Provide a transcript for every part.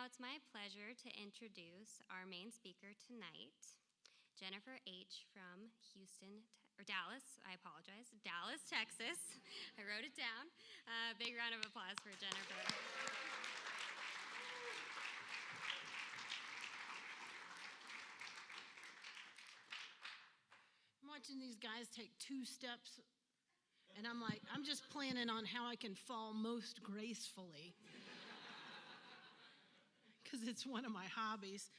it's my pleasure to introduce our main speaker tonight, Jennifer H. from Dallas, Dallas, Texas. I wrote it down. Big round of applause for Jennifer. I'm watching these guys take 2 steps, and I'm like, I'm just planning on how I can fall most gracefully. Because it's one of my hobbies.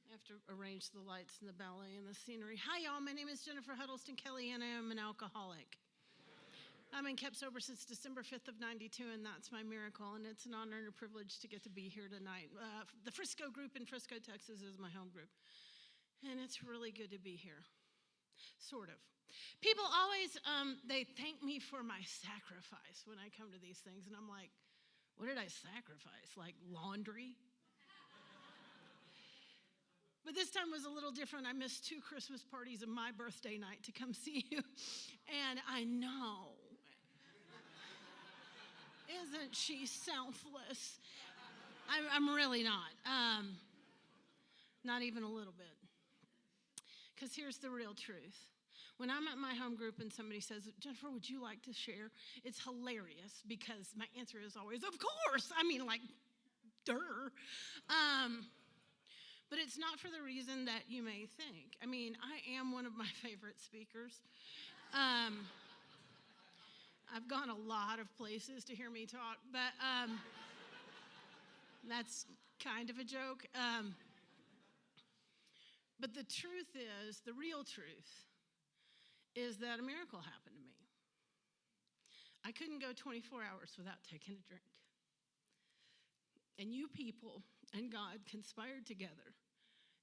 I have to arrange the lights and the ballet and the scenery. Hi, y'all. My name is Jennifer Huddleston Kelly, and I am an alcoholic. I've been kept sober since December 5th of 92, and that's my miracle, and it's an honor and a privilege to get to be here tonight. The Frisco group in Frisco, Texas is my home group, and it's really good to be here, sort of. People always, they thank me for my sacrifice when I come to these things, and I'm like, what did I sacrifice, like laundry? But this time was a little different. I missed 2 Christmas parties and my birthday night to come see you. And I know, isn't she selfless? I'm really not. Not even a little bit. Because here's the real truth. When I'm at my home group and somebody says, Jennifer, would you like to share? It's hilarious because my answer is always, of course. I mean, like, duh. But it's not for the reason that you may think. I mean, I am one of my favorite speakers. I've gone a lot of places to hear me talk, but that's kind of a joke. But the truth is, the real truth, is that a miracle happened to me. I couldn't go 24 hours without taking a drink. And you people and God conspired together,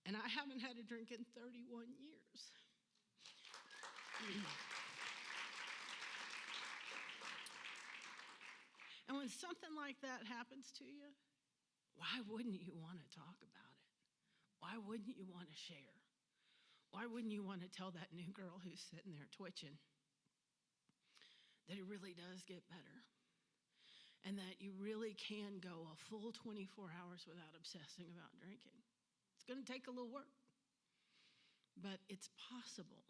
and I haven't had a drink in 31 years. And when something like that happens to you, why wouldn't you want to talk about it? Why wouldn't you want to share? Why wouldn't you want to tell that new girl who's sitting there twitching that it really does get better and that you really can go a full 24 hours without obsessing about drinking? It's going to take a little work, but it's possible.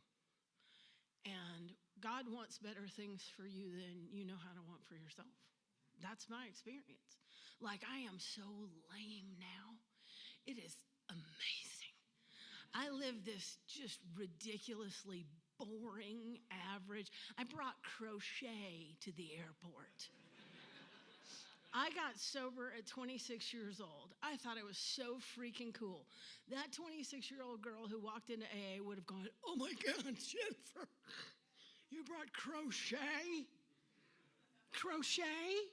And God wants better things for you than you know how to want for yourself. That's my experience. Like, I am so lame now. It is amazing. I live this just ridiculously boring average. I brought crochet to the airport. I got sober at 26 years old. I thought it was so freaking cool. That 26-year-old girl who walked into AA would have gone, oh my God, Jennifer, you brought crochet? Crochet?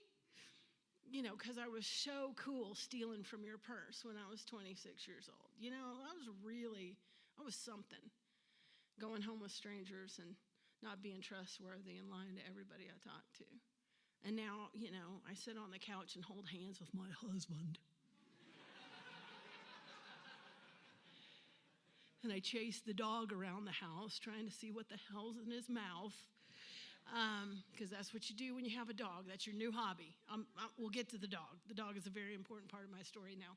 You know, because I was so cool stealing from your purse when I was 26 years old. You know, I was something. Going home with strangers and not being trustworthy and lying to everybody I talked to. And now, you know, I sit on the couch and hold hands with my husband. And I chase the dog around the house trying to see what the hell's in his mouth. Because that's what you do when you have a dog. That's your new hobby. We'll get to the dog. The dog is a very important part of my story now.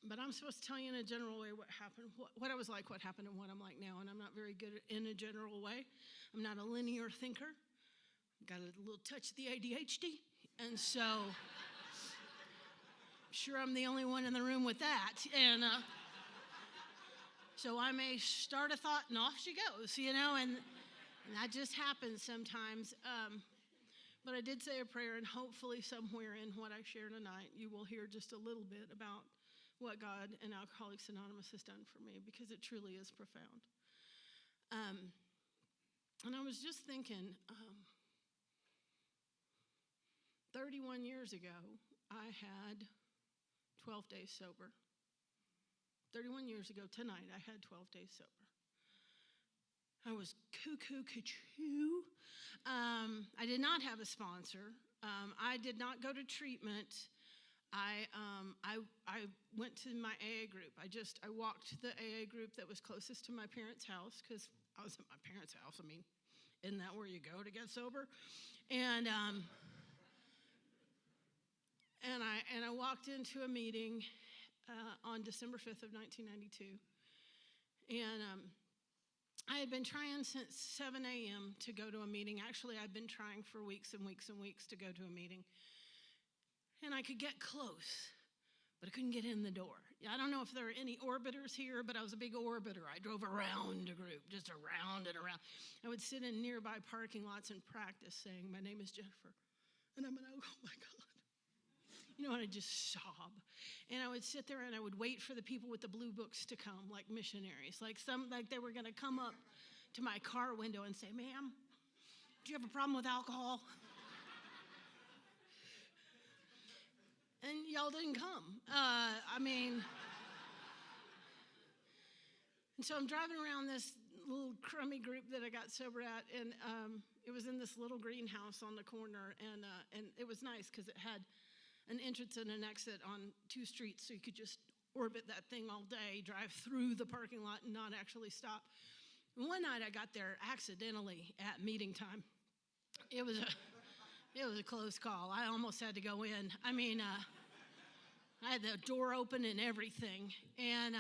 But I'm supposed to tell you in a general way what happened, what I was like, what happened, and what I'm like now. And I'm not very good in a general way. I'm not a linear thinker. I've got a little touch of the ADHD. And so I'm sure I'm the only one in the room with that. And so I may start a thought and off she goes, you know, and that just happens sometimes. But I did say a prayer, and hopefully somewhere in what I share tonight, you will hear just a little bit about what God and Alcoholics Anonymous has done for me, because it truly is profound. And I was just thinking, 31 years ago, I had 12 days sober. 31 years ago tonight, I had 12 days sober. I was cuckoo. I did not have a sponsor. I did not go to treatment. I went to my AA group. I walked the AA group that was closest to my parents' house, because I was at my parents' house. I mean, isn't that where you go to get sober? And and I walked into a meeting on December 5th of 1992. And I had been trying since 7 a.m. to go to a meeting. Actually, I'd been trying for weeks and weeks and weeks to go to a meeting. And I could get close, but I couldn't get in the door. I don't know if there are any orbiters here, but I was a big orbiter. I drove around a group, just around and around. I would sit in nearby parking lots and practice saying, "My name is Jennifer, and I'm an oh my God." You know, and I'd just sob. And I would sit there and I would wait for the people with the blue books to come, like missionaries. Like they were going to come up to my car window and say, "Ma'am, do you have a problem with alcohol?" And y'all didn't come. And so I'm driving around this little crummy group that I got sober at, and it was in this little greenhouse on the corner, and it was nice because it had an entrance and an exit on 2 streets, so you could just orbit that thing all day, drive through the parking lot and not actually stop. And one night I got there accidentally at meeting time. It was a close call. I almost had to go in. I had the door open and everything, and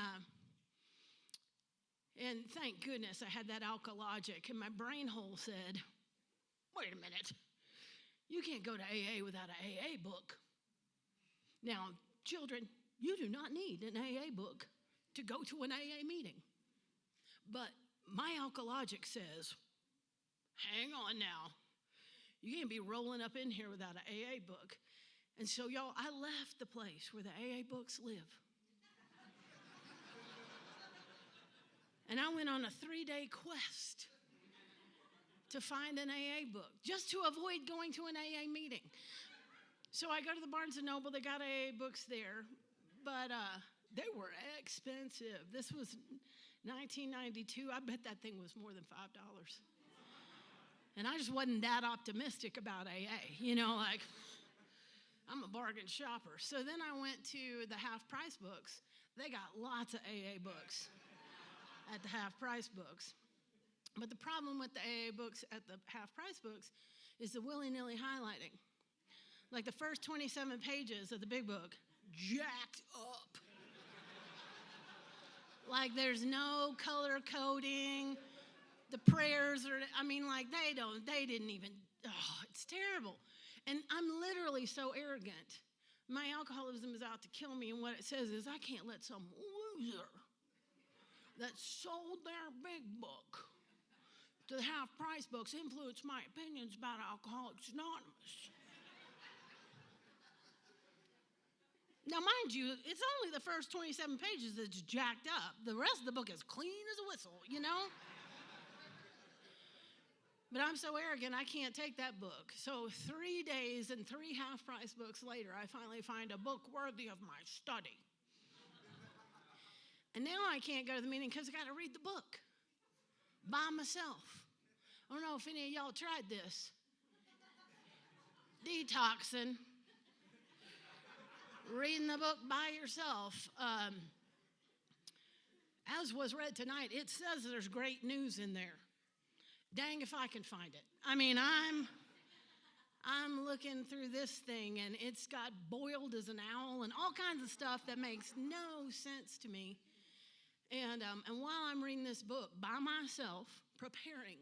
thank goodness I had that Alkalogic, and my brain hole said, "Wait a minute, you can't go to AA without an AA book." Now, children, you do not need an AA book to go to an AA meeting. But my Alkalogic says, "Hang on now. You can't be rolling up in here without an AA book." And so, y'all, I left the place where the AA books live. And I went on a 3-day quest to find an AA book, just to avoid going to an AA meeting. So I go to the Barnes & Noble. They got AA books there, but they were expensive. This was 1992. I bet that thing was more than $5. And I just wasn't that optimistic about AA. You know, like, I'm a bargain shopper. So then I went to the half-price books. They got lots of AA books at the half-price books. But the problem with the AA books at the half-price books is the willy-nilly highlighting. Like the first 27 pages of the big book, jacked up. Like there's no color coding. The prayers are, they didn't even, it's terrible. And I'm literally so arrogant. My alcoholism is out to kill me, and what it says is I can't let some loser that sold their big book to the half-price books influence my opinions about Alcoholics Anonymous. Now, mind you, it's only the first 27 pages that's jacked up. The rest of the book is clean as a whistle, you know? But I'm so arrogant, I can't take that book. So 3 days and 3 half-price books later, I finally find a book worthy of my study. And now I can't go to the meeting because I got to read the book by myself. I don't know if any of y'all tried this. Detoxing. Reading the book by yourself. As was read tonight, it says there's great news in there. Dang if I can find it. I'm looking through this thing, and it's got boiled as an owl and all kinds of stuff that makes no sense to me. And while I'm reading this book by myself, preparing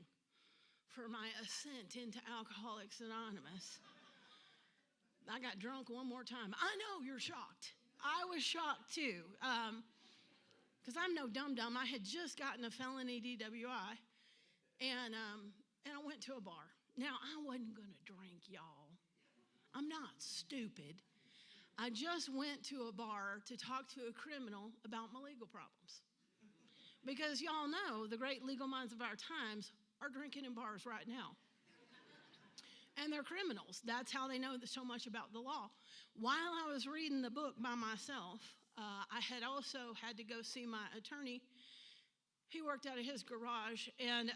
for my ascent into Alcoholics Anonymous, I got drunk one more time. I know you're shocked. I was shocked too, because I'm no dum-dum. I had just gotten a felony DWI, and I went to a bar. Now, I wasn't going to drink, y'all. I'm not stupid. I just went to a bar to talk to a criminal about my legal problems. Because y'all know the great legal minds of our times are drinking in bars right now. And they're criminals. That's how they know so much about the law. While I was reading the book by myself, I had also had to go see my attorney. He worked out of his garage, and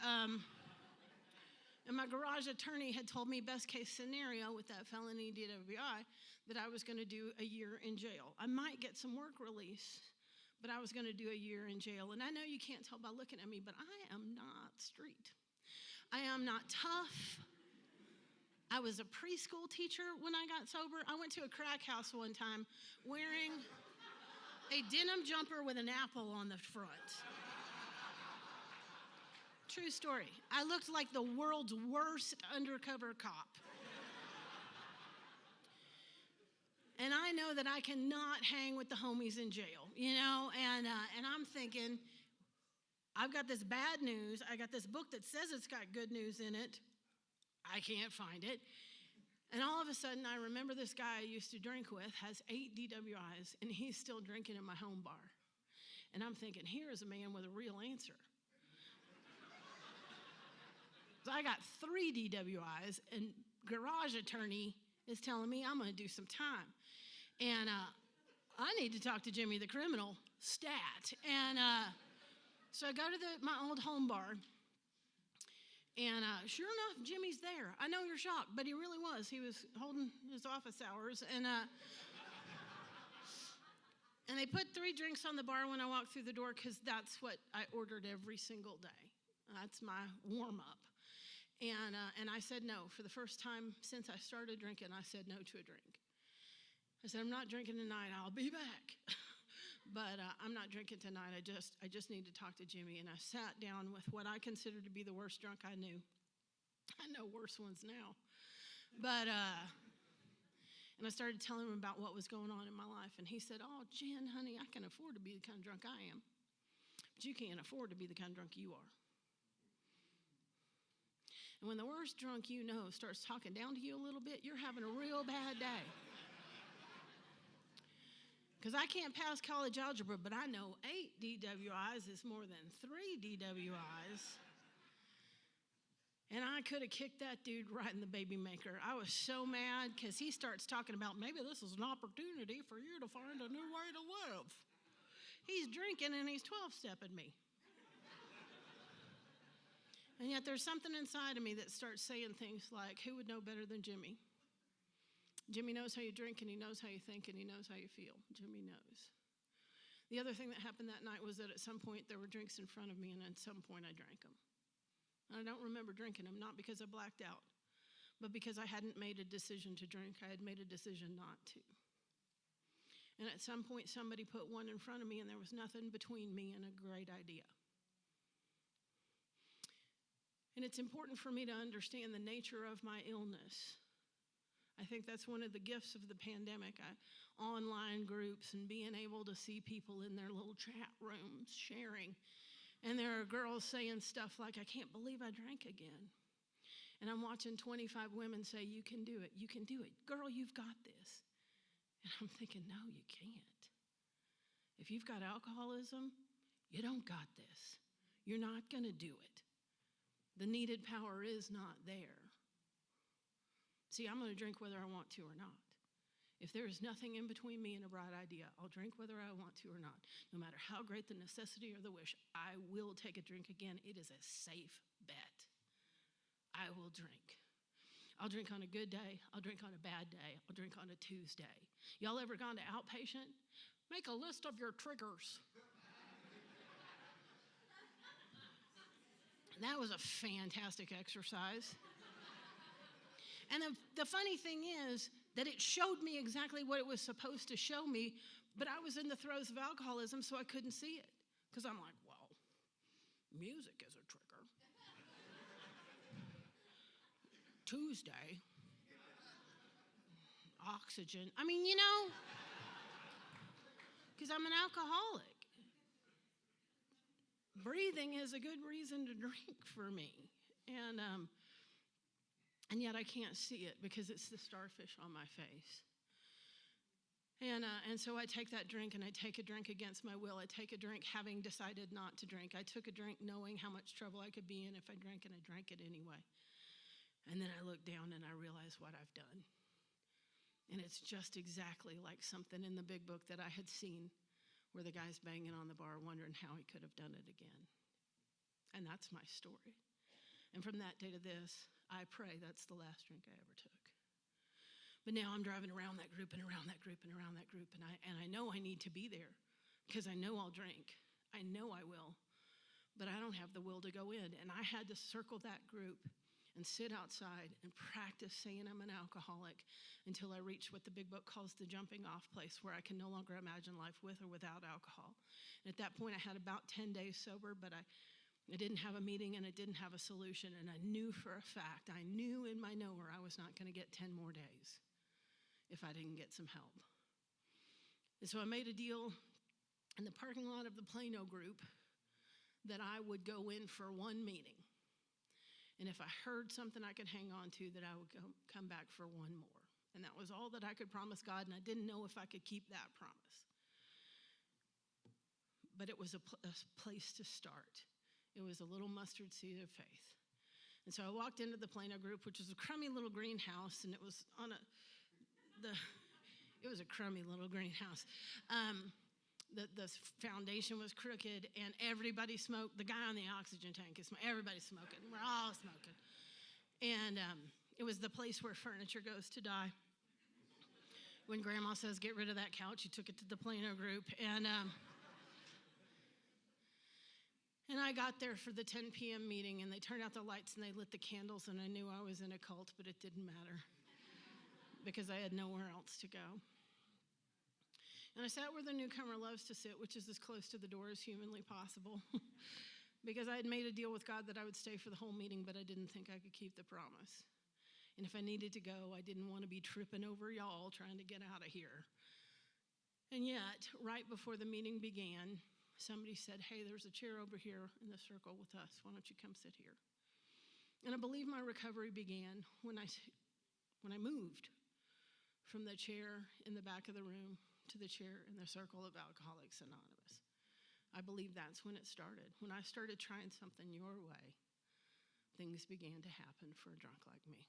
my garage attorney had told me best case scenario with that felony DWI that I was going to do a year in jail. I might get some work release, but I was going to do a year in jail. And I know you can't tell by looking at me, but I am not street. I am not tough. I was a preschool teacher when I got sober. I went to a crack house one time wearing a denim jumper with an apple on the front. True story. I looked like the world's worst undercover cop. And I know that I cannot hang with the homies in jail, and I'm thinking, I've got this bad news. I got this book that says it's got good news in it. I can't find it. And all of a sudden, I remember this guy I used to drink with has 8 DWIs, and he's still drinking in my home bar. And I'm thinking, here is a man with a real answer. So I got 3 DWIs, and garage attorney is telling me I'm going to do some time. And I need to talk to Jimmy the criminal, stat. And so I go to my old home bar, and sure enough, Jimmy's there. I know you're shocked, but he really was. He was holding his office hours, and they put 3 drinks on the bar when I walked through the door because that's what I ordered every single day. That's my warm-up. And I said no. For the first time since I started drinking, I said no to a drink. I said, I'm not drinking tonight. I'll be back. But I'm not drinking tonight. I just need to talk to Jimmy. And I sat down with what I considered to be the worst drunk I knew. I know worse ones now. But, and I started telling him about what was going on in my life. And he said, oh, Jen, honey, I can afford to be the kind of drunk I am. But you can't afford to be the kind of drunk you are. And when the worst drunk you know starts talking down to you a little bit, you're having a real bad day. Because I can't pass college algebra, but I know 8 DWIs is more than 3 DWIs. And I could have kicked that dude right in the baby maker. I was so mad because he starts talking about maybe this is an opportunity for you to find a new way to live. He's drinking and he's 12-stepping me. And yet there's something inside of me that starts saying things like, who would know better than Jimmy? Jimmy knows how you drink, and he knows how you think, and he knows how you feel. Jimmy knows. The other thing that happened that night was that at some point there were drinks in front of me, and at some point I drank them. And I don't remember drinking them, not because I blacked out, but because I hadn't made a decision to drink. I had made a decision not to. And at some point somebody put one in front of me, and there was nothing between me and a great idea. And it's important for me to understand the nature of my illness. I think that's one of the gifts of the pandemic, online groups and being able to see people in their little chat rooms sharing. And there are girls saying stuff like, I can't believe I drank again. And I'm watching 25 women say, you can do it, you can do it. Girl, you've got this. And I'm thinking, no, you can't. If you've got alcoholism, you don't got this. You're not going to do it. The needed power is not there. See, I'm going to drink whether I want to or not. If there is nothing in between me and a bright idea, I'll drink whether I want to or not. No matter how great the necessity or the wish, I will take a drink again. It is a safe bet. I will drink. I'll drink on a good day. I'll drink on a bad day. I'll drink on a Tuesday. Y'all ever gone to Outpatient? Make a list of your triggers. That was a fantastic exercise. And the funny thing is that it showed me exactly what it was supposed to show me, but I was in the throes of alcoholism, so I couldn't see it. Because I'm like, well, music is a trigger. Tuesday, oxygen. I mean, because I'm an alcoholic. Breathing is a good reason to drink for me. And yet I can't see it because it's the starfish on my face. And so I take that drink, and I take a drink against my will. I take a drink having decided not to drink. I took a drink knowing how much trouble I could be in if I drank, and I drank it anyway. And then I look down and I realize what I've done. And it's just exactly like something in the big book that I had seen where the guy's banging on the bar wondering how he could have done it again. And that's my story. And from that day to this, I pray that's the last drink I ever took. But now I'm driving around that group and around that group and around that group, and I know I need to be there because I know I'll drink. I know I will, but I don't have the will to go in. And I had to circle that group and sit outside and practice saying I'm an alcoholic until I reach what the big book calls the jumping off place, where I can no longer imagine life with or without alcohol. And at that point, I had about 10 days sober, but I didn't have a meeting and I didn't have a solution. And I knew for a fact, I knew in my knower I was not going to get 10 more days if I didn't get some help. And so I made a deal in the parking lot of the Plano group that I would go in for one meeting. And if I heard something I could hang on to, that I would come back for one more. And that was all that I could promise God, and I didn't know if I could keep that promise. But it was a place to start. It was a little mustard seed of faith. And so I walked into the Plano group, which was a crummy little greenhouse, and it was on it was a crummy little greenhouse. The foundation was crooked, and everybody smoked. The guy on the oxygen tank is smoking. Everybody's smoking. We're all smoking. And it was the place where furniture goes to die. When Grandma says, get rid of that couch, you took it to the Plano group. And I got there for the 10 p.m. meeting, and they turned out the lights, and they lit the candles, and I knew I was in a cult, but it didn't matter because I had nowhere else to go. And I sat where the newcomer loves to sit, which is as close to the door as humanly possible, because I had made a deal with God that I would stay for the whole meeting, but I didn't think I could keep the promise. And if I needed to go, I didn't want to be tripping over y'all trying to get out of here. And yet, right before the meeting began, somebody said, hey, there's a chair over here in the circle with us. Why don't you come sit here? And I believe my recovery began when I moved from the chair in the back of the room to the chair in the circle of Alcoholics Anonymous. I believe that's when it started. When I started trying something your way, things began to happen for a drunk like me.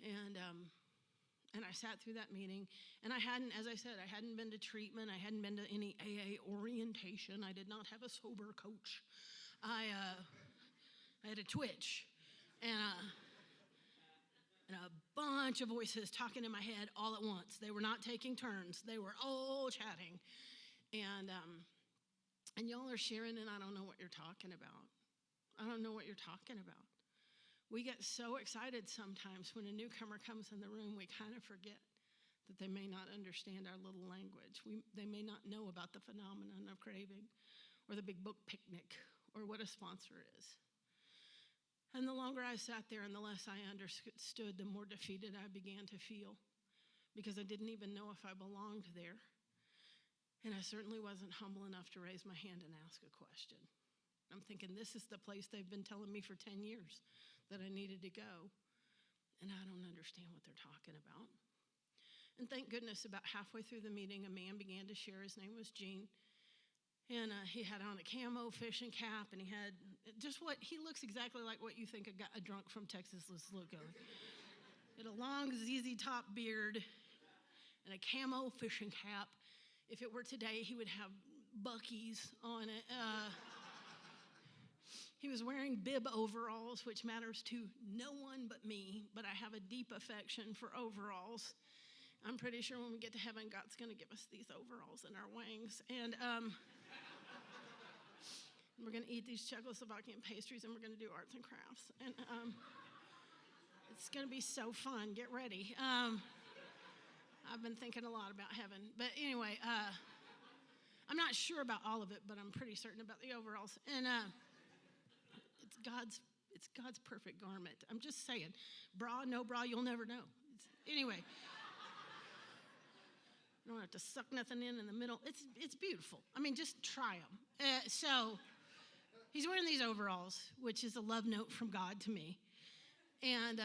And I sat through that meeting, and I hadn't, as I said, I hadn't been to treatment. I hadn't been to any AA orientation. I did not have a sober coach. I had a twitch, and a bunch of voices talking in my head all at once. They were not taking turns. They were all chatting. And y'all are sharing, and I don't know what you're talking about. I don't know what you're talking about. We get so excited sometimes when a newcomer comes in the room, we kind of forget that they may not understand our little language. They may not know about the phenomenon of craving or the big book picnic or what a sponsor is. And the longer I sat there and the less I understood, the more defeated I began to feel, because I didn't even know if I belonged there. And I certainly wasn't humble enough to raise my hand and ask a question. I'm thinking, this is the place they've been telling me for 10 years that I needed to go, and I don't understand what they're talking about. And thank goodness, about halfway through the meeting, a man began to share. His name was Gene. And he had on a camo fishing cap, and he had just he looks exactly like what you think a drunk from Texas looks like. He had a long ZZ Top beard and a camo fishing cap. If it were today, he would have Buc-ee's on it. He was wearing bib overalls, which matters to no one but me, but I have a deep affection for overalls. I'm pretty sure when we get to heaven, God's going to give us these overalls in our wings. And we're going to eat these Czechoslovakian pastries, and we're going to do arts and crafts. And it's going to be so fun. Get ready. I've been thinking a lot about heaven. But anyway, I'm not sure about all of it, but I'm pretty certain about the overalls. And it's God's perfect garment. I'm just saying, bra, no bra, you'll never know. Anyway. You don't have to suck nothing in the middle. It's beautiful. I mean, just try them. So he's wearing these overalls, which is a love note from God to me. And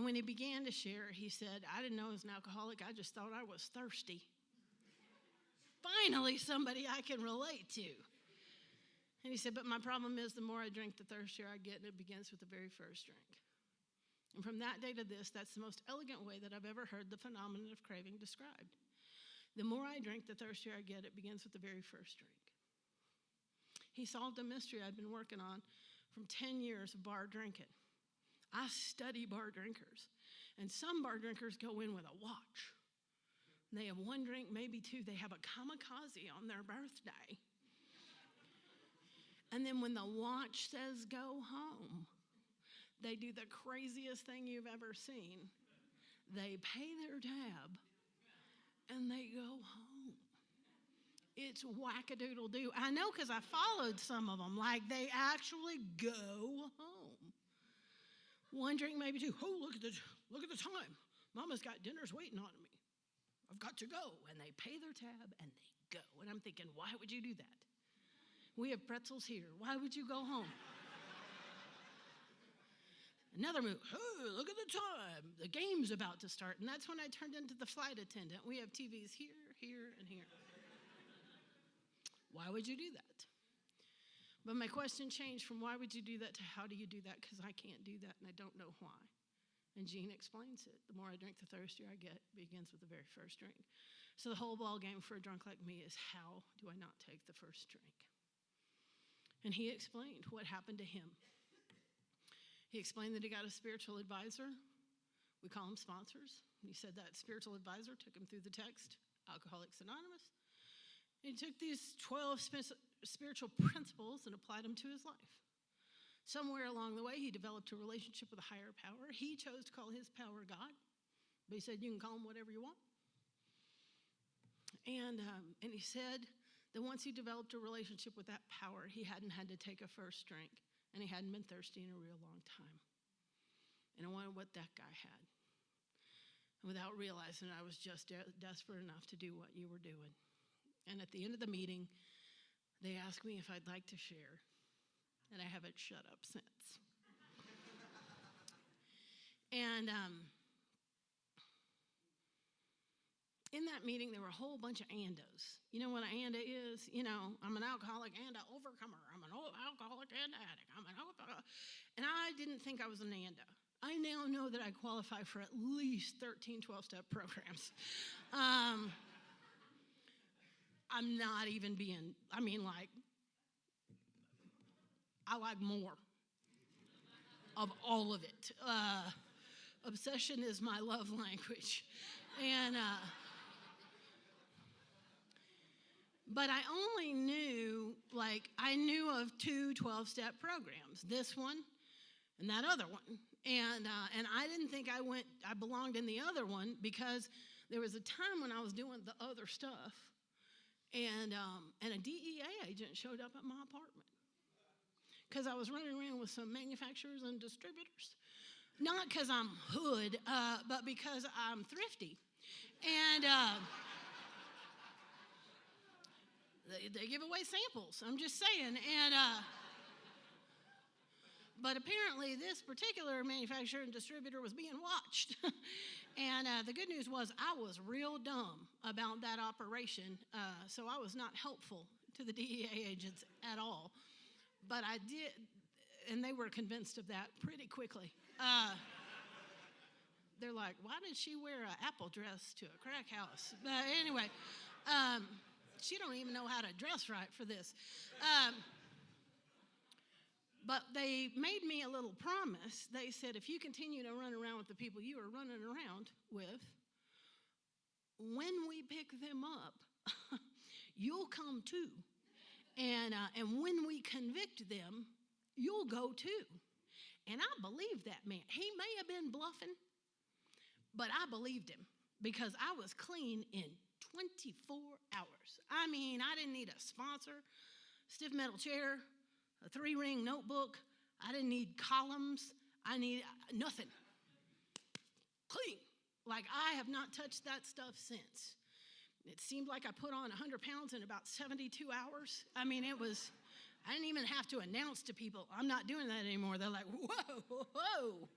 when he began to share, he said, I didn't know I was an alcoholic. I just thought I was thirsty. Finally, somebody I can relate to. And he said, but my problem is the more I drink, the thirstier I get, and it begins with the very first drink. And from that day to this, that's the most elegant way that I've ever heard the phenomenon of craving described. The more I drink, the thirstier I get. It begins with the very first drink. He solved a mystery I've been working on from 10 years of bar drinking. I study bar drinkers. And some bar drinkers go in with a watch. They have one drink, maybe two. They have a kamikaze on their birthday. And then when the watch says go home, they do the craziest thing you've ever seen. They pay their tab and they go home. It's wackadoodle-doo. I know because I followed some of them. Like, they actually go home. One drink, maybe two. Oh, look at the time. Mama's got dinners waiting on me. I've got to go. And they pay their tab and they go. And I'm thinking, why would you do that? We have pretzels here. Why would you go home? Another move. Oh, look at the time. The game's about to start. And that's when I turned into the flight attendant. We have TVs here, here, and here. Why would you do that? But my question changed from why would you do that to how do you do that? Because I can't do that and I don't know why. And Jean explains it. The more I drink, the thirstier I get. It begins with the very first drink. So the whole ball game for a drunk like me is how do I not take the first drink? And he explained what happened to him. He explained that he got a spiritual advisor. We call them sponsors. He said that spiritual advisor took him through the text, Alcoholics Anonymous. He took these 12 spiritual principles and applied them to his life. Somewhere along the way, he developed a relationship with a higher power. He chose to call his power God, but he said, you can call him whatever you want. And he said that once he developed a relationship with that power, he hadn't had to take a first drink, and he hadn't been thirsty in a real long time. And I wanted what that guy had. And without realizing it, I was just desperate enough to do what you were doing. And at the end of the meeting, they asked me if I'd like to share, and I haven't shut up since. And in that meeting, there were a whole bunch of andos. You know what an anda is? You know, I'm an alcoholic and an overcomer. I'm an alcoholic and addict. And I didn't think I was an anda. I now know that I qualify for at least 13 12-step programs. I'm not even being, I like more of all of it. Obsession is my love language. And, but I only knew, I knew of 2 12-step programs, this one and that other one. And I didn't think I belonged in the other one because there was a time when I was doing the other stuff and a DEA agent showed up at my apartment because I was running around with some manufacturers and distributors. Not because I'm hood, but because I'm thrifty. And they give away samples, I'm just saying. And but apparently this particular manufacturer and distributor was being watched. And the good news was I was real dumb about that operation, so I was not helpful to the DEA agents at all. But I did, and they were convinced of that pretty quickly. They're like, why did she wear an apple dress to a crack house? But anyway, she don't even know how to dress right for this. But they made me a little promise. They said, if you continue to run around with the people you are running around with, when we pick them up, you'll come too. And when we convict them, you'll go too. And I believed that man. He may have been bluffing, but I believed him because I was clean in 24 hours. I mean, I didn't need a sponsor, stiff metal chair, a 3-ring notebook. I didn't need columns. I need nothing. Clean. Like, I have not touched that stuff since. It seemed like I put on 100 pounds in about 72 hours. I mean, I didn't even have to announce to people, I'm not doing that anymore. They're like, whoa,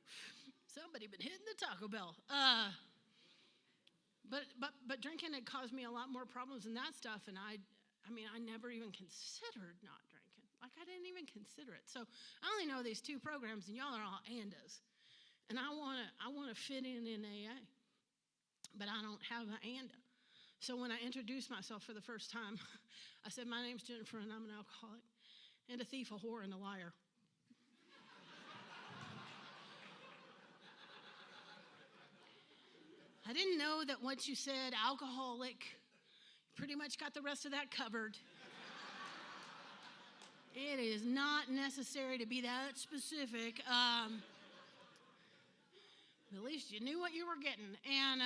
somebody been hitting the Taco Bell. But drinking had caused me a lot more problems than that stuff, and I never even considered not drinking. Like, I didn't even consider it. So I only know these 2 programs, and y'all are all ANDAs. And I want to fit in AA, but I don't have an ANDA. So when I introduced myself for the first time, I said, my name's Jennifer, and I'm an alcoholic, and a thief, a whore, and a liar. I didn't know that once you said alcoholic, you pretty much got the rest of that covered. It is not necessary to be that specific. At least you knew what you were getting. And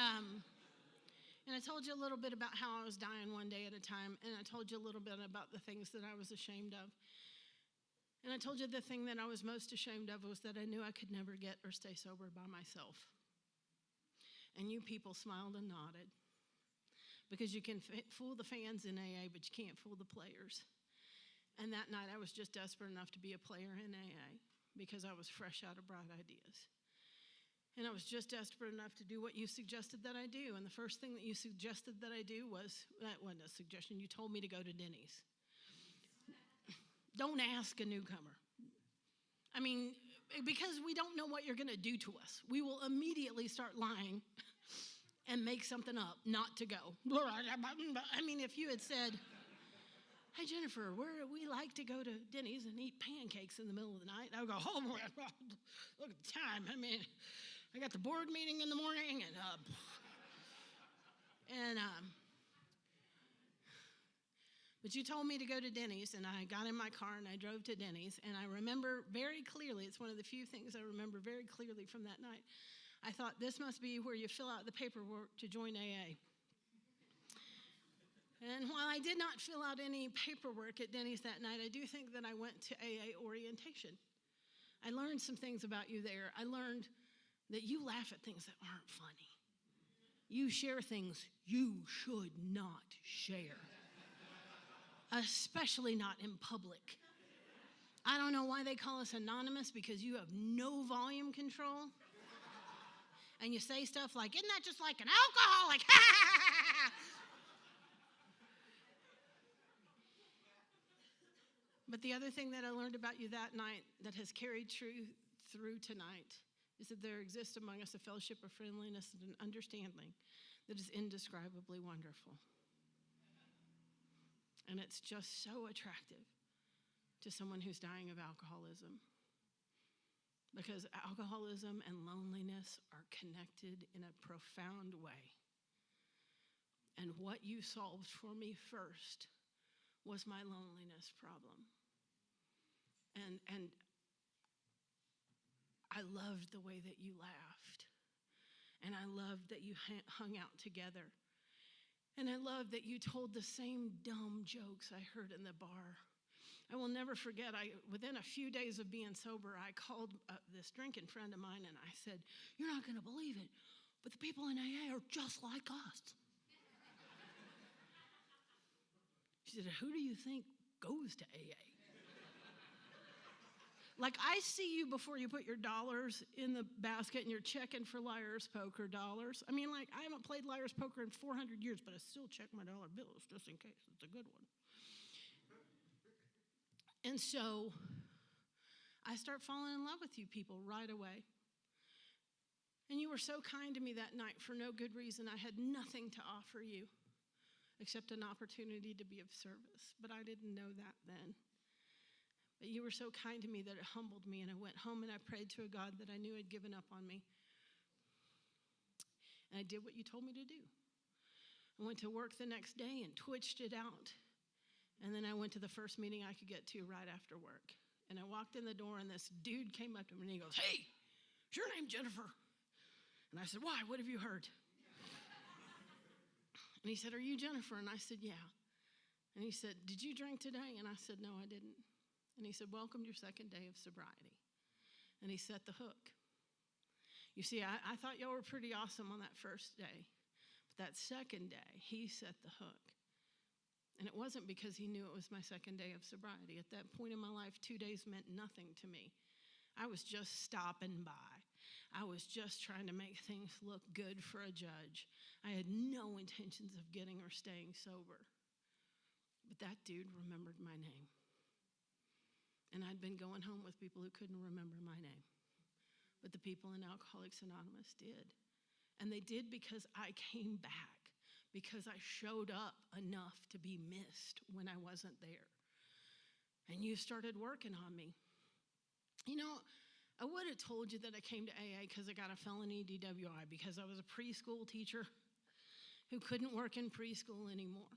I told you a little bit about how I was dying one day at a time. And I told you a little bit about the things that I was ashamed of. And I told you the thing that I was most ashamed of was that I knew I could never get or stay sober by myself. And you people smiled and nodded. Because you can fool the fans in AA, but you can't fool the players. And that night I was just desperate enough to be a player in AA because I was fresh out of Bright Ideas. And I was just desperate enough to do what you suggested that I do. And the first thing that you suggested that I do that wasn't a suggestion, you told me to go to Denny's. Don't ask a newcomer. I mean, because we don't know what you're going to do to us. We will immediately start lying and make something up not to go. I mean, if you had said, hey, Jennifer, we like to go to Denny's and eat pancakes in the middle of the night, I would go, oh, boy, look at the time. I mean, I got the board meeting in the morning, but you told me to go to Denny's, and I got in my car, and I drove to Denny's, and I remember very clearly, it's one of the few things I remember very clearly from that night. I thought, this must be where you fill out the paperwork to join AA. And while I did not fill out any paperwork at Denny's that night, I do think that I went to AA orientation. I learned some things about you there. I learned that you laugh at things that aren't funny. You share things you should not share, especially not in public. I don't know why they call us anonymous, because you have no volume control. And you say stuff like, isn't that just like an alcoholic? But the other thing that I learned about you that night that has carried true through tonight is that there exists among us a fellowship of friendliness and an understanding that is indescribably wonderful. And it's just so attractive to someone who's dying of alcoholism. Because alcoholism and loneliness are connected in a profound way. And what you solved for me first was my loneliness problem. And I loved the way that you laughed. And I loved that you hung out together. And I loved that you told the same dumb jokes I heard in the bar. I will never forget, within a few days of being sober, I called this drinking friend of mine and I said, you're not going to believe it, but the people in AA are just like us. She said, who do you think goes to AA? Like, I see you before you put your dollars in the basket and you're checking for Liar's Poker dollars. I mean, like, I haven't played Liar's Poker in 400 years, but I still check my dollar bills just in case. It's a good one. And so I start falling in love with you people right away. And you were so kind to me that night for no good reason. I had nothing to offer you except an opportunity to be of service. But I didn't know that then. But you were so kind to me that it humbled me, and I went home and I prayed to a God that I knew had given up on me. And I did what you told me to do. I went to work the next day and twitched it out. And then I went to the first meeting I could get to right after work. And I walked in the door, and this dude came up to me and he goes, hey, is your name Jennifer? And I said, why? What have you heard? And he said, are you Jennifer? And I said, yeah. And he said, did you drink today? And I said, no, I didn't. And he said, welcome to your second day of sobriety. And he set the hook. You see, I thought y'all were pretty awesome on that first day. But that second day, he set the hook. And it wasn't because he knew it was my second day of sobriety. At that point in my life, 2 days meant nothing to me. I was just stopping by. I was just trying to make things look good for a judge. I had no intentions of getting or staying sober. But that dude remembered my name. And I'd been going home with people who couldn't remember my name. But the people in Alcoholics Anonymous did. And they did because I came back, because I showed up enough to be missed when I wasn't there. And you started working on me. You know, I would have told you that I came to AA because I got a felony DWI, because I was a preschool teacher who couldn't work in preschool anymore.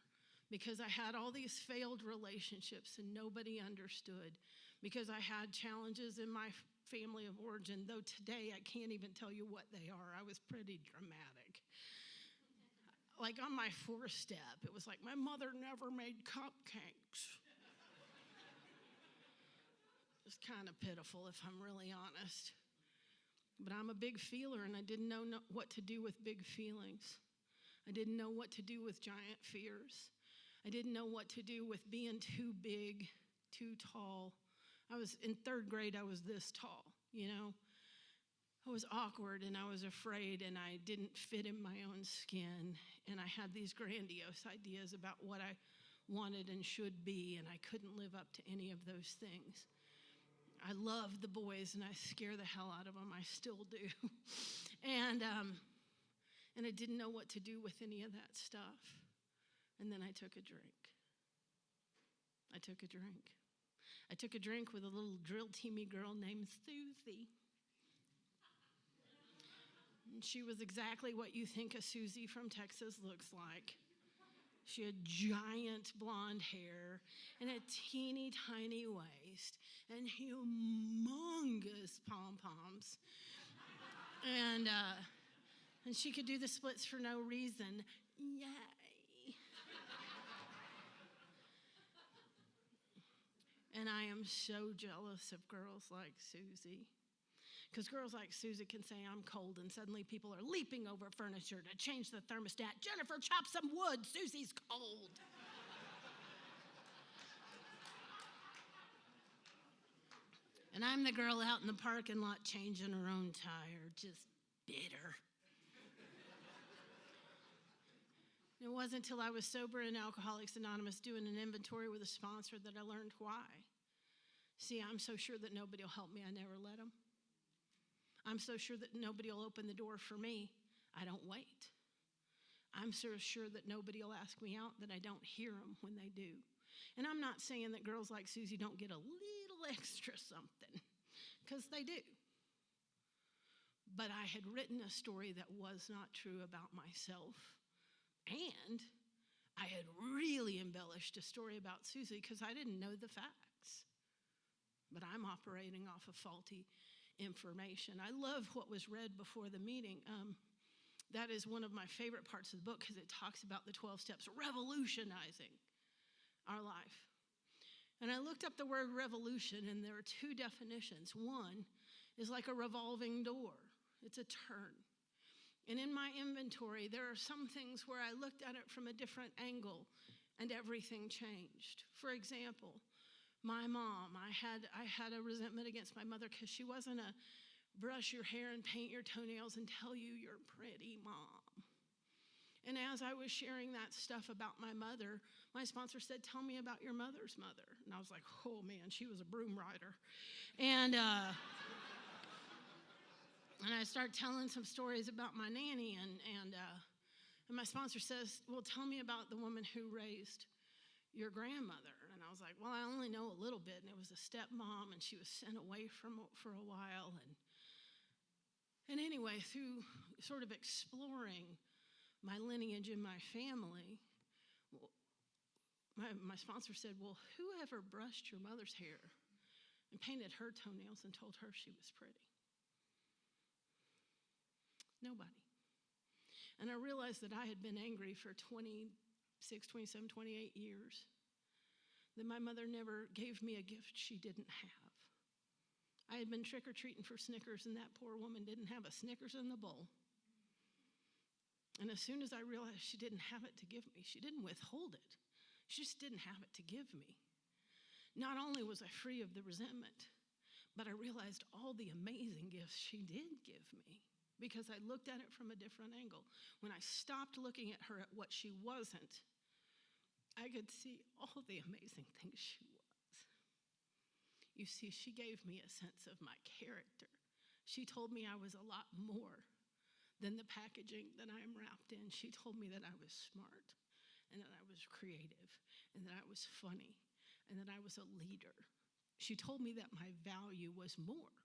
because I had all these failed relationships and nobody understood, because I had challenges in my family of origin, though today I can't even tell you what they are. I was pretty dramatic. Like on my fourth step, it was like, my mother never made cupcakes. It's kind of pitiful if I'm really honest. But I'm a big feeler, and I didn't know what to do with big feelings. I didn't know what to do with giant fears. I didn't know what to do with being too big, too tall. I was in third grade, I was this tall, I was awkward and I was afraid and I didn't fit in my own skin. And I had these grandiose ideas about what I wanted and should be, and I couldn't live up to any of those things. I love the boys and I scare the hell out of them. I still do. and I didn't know what to do with any of that stuff. And then I took a drink. I took a drink with a little drill teamy girl named Susie. And she was exactly what you think a Susie from Texas looks like. She had giant blonde hair and a teeny tiny waist and humongous pom-poms. And she could do the splits for no reason. Yay. And I am so jealous of girls like Susie. Because girls like Susie can say, I'm cold, and suddenly people are leaping over furniture to change the thermostat. Jennifer, chop some wood. Susie's cold. And I'm the girl out in the parking lot changing her own tire, just bitter. It wasn't until I was sober in Alcoholics Anonymous doing an inventory with a sponsor that I learned why. See, I'm so sure that nobody will help me, I never let them. I'm so sure that nobody will open the door for me, I don't wait. I'm so sure that nobody will ask me out that I don't hear them when they do. And I'm not saying that girls like Susie don't get a little extra something, because they do. But I had written a story that was not true about myself. And I had really embellished a story about Susie because I didn't know the facts. But I'm operating off of faulty information. I love what was read before the meeting. That is one of my favorite parts of the book because it talks about the 12 steps revolutionizing our life. And I looked up the word revolution, and there are two definitions. One is like a revolving door. It's a turn. And in my inventory, there are some things where I looked at it from a different angle and everything changed. For example, my mom, I had a resentment against my mother because she wasn't a brush your hair and paint your toenails and tell you you're pretty mom. And as I was sharing that stuff about my mother, my sponsor said, tell me about your mother's mother. And I was like, oh man, she was a broom rider. And I start telling some stories about my nanny, and my sponsor says, well, tell me about the woman who raised your grandmother. And I was like, well, I only know a little bit, and it was a stepmom, and she was sent away for a while. And anyway, through sort of exploring my lineage and my family, my sponsor said, well, whoever brushed your mother's hair and painted her toenails and told her she was pretty? Nobody. And I realized that I had been angry for 26, 27, 28 years, that my mother never gave me a gift she didn't have. I had been trick-or-treating for Snickers, and that poor woman didn't have a Snickers in the bowl. And as soon as I realized she didn't have it to give me, she didn't withhold it. She just didn't have it to give me. Not only was I free of the resentment, but I realized all the amazing gifts she did give me, because I looked at it from a different angle. When I stopped looking at her at what she wasn't, I could see all the amazing things she was. You see, she gave me a sense of my character. She told me I was a lot more than the packaging that I am wrapped in. She told me that I was smart, and that I was creative, and that I was funny, and that I was a leader. She told me that my value was more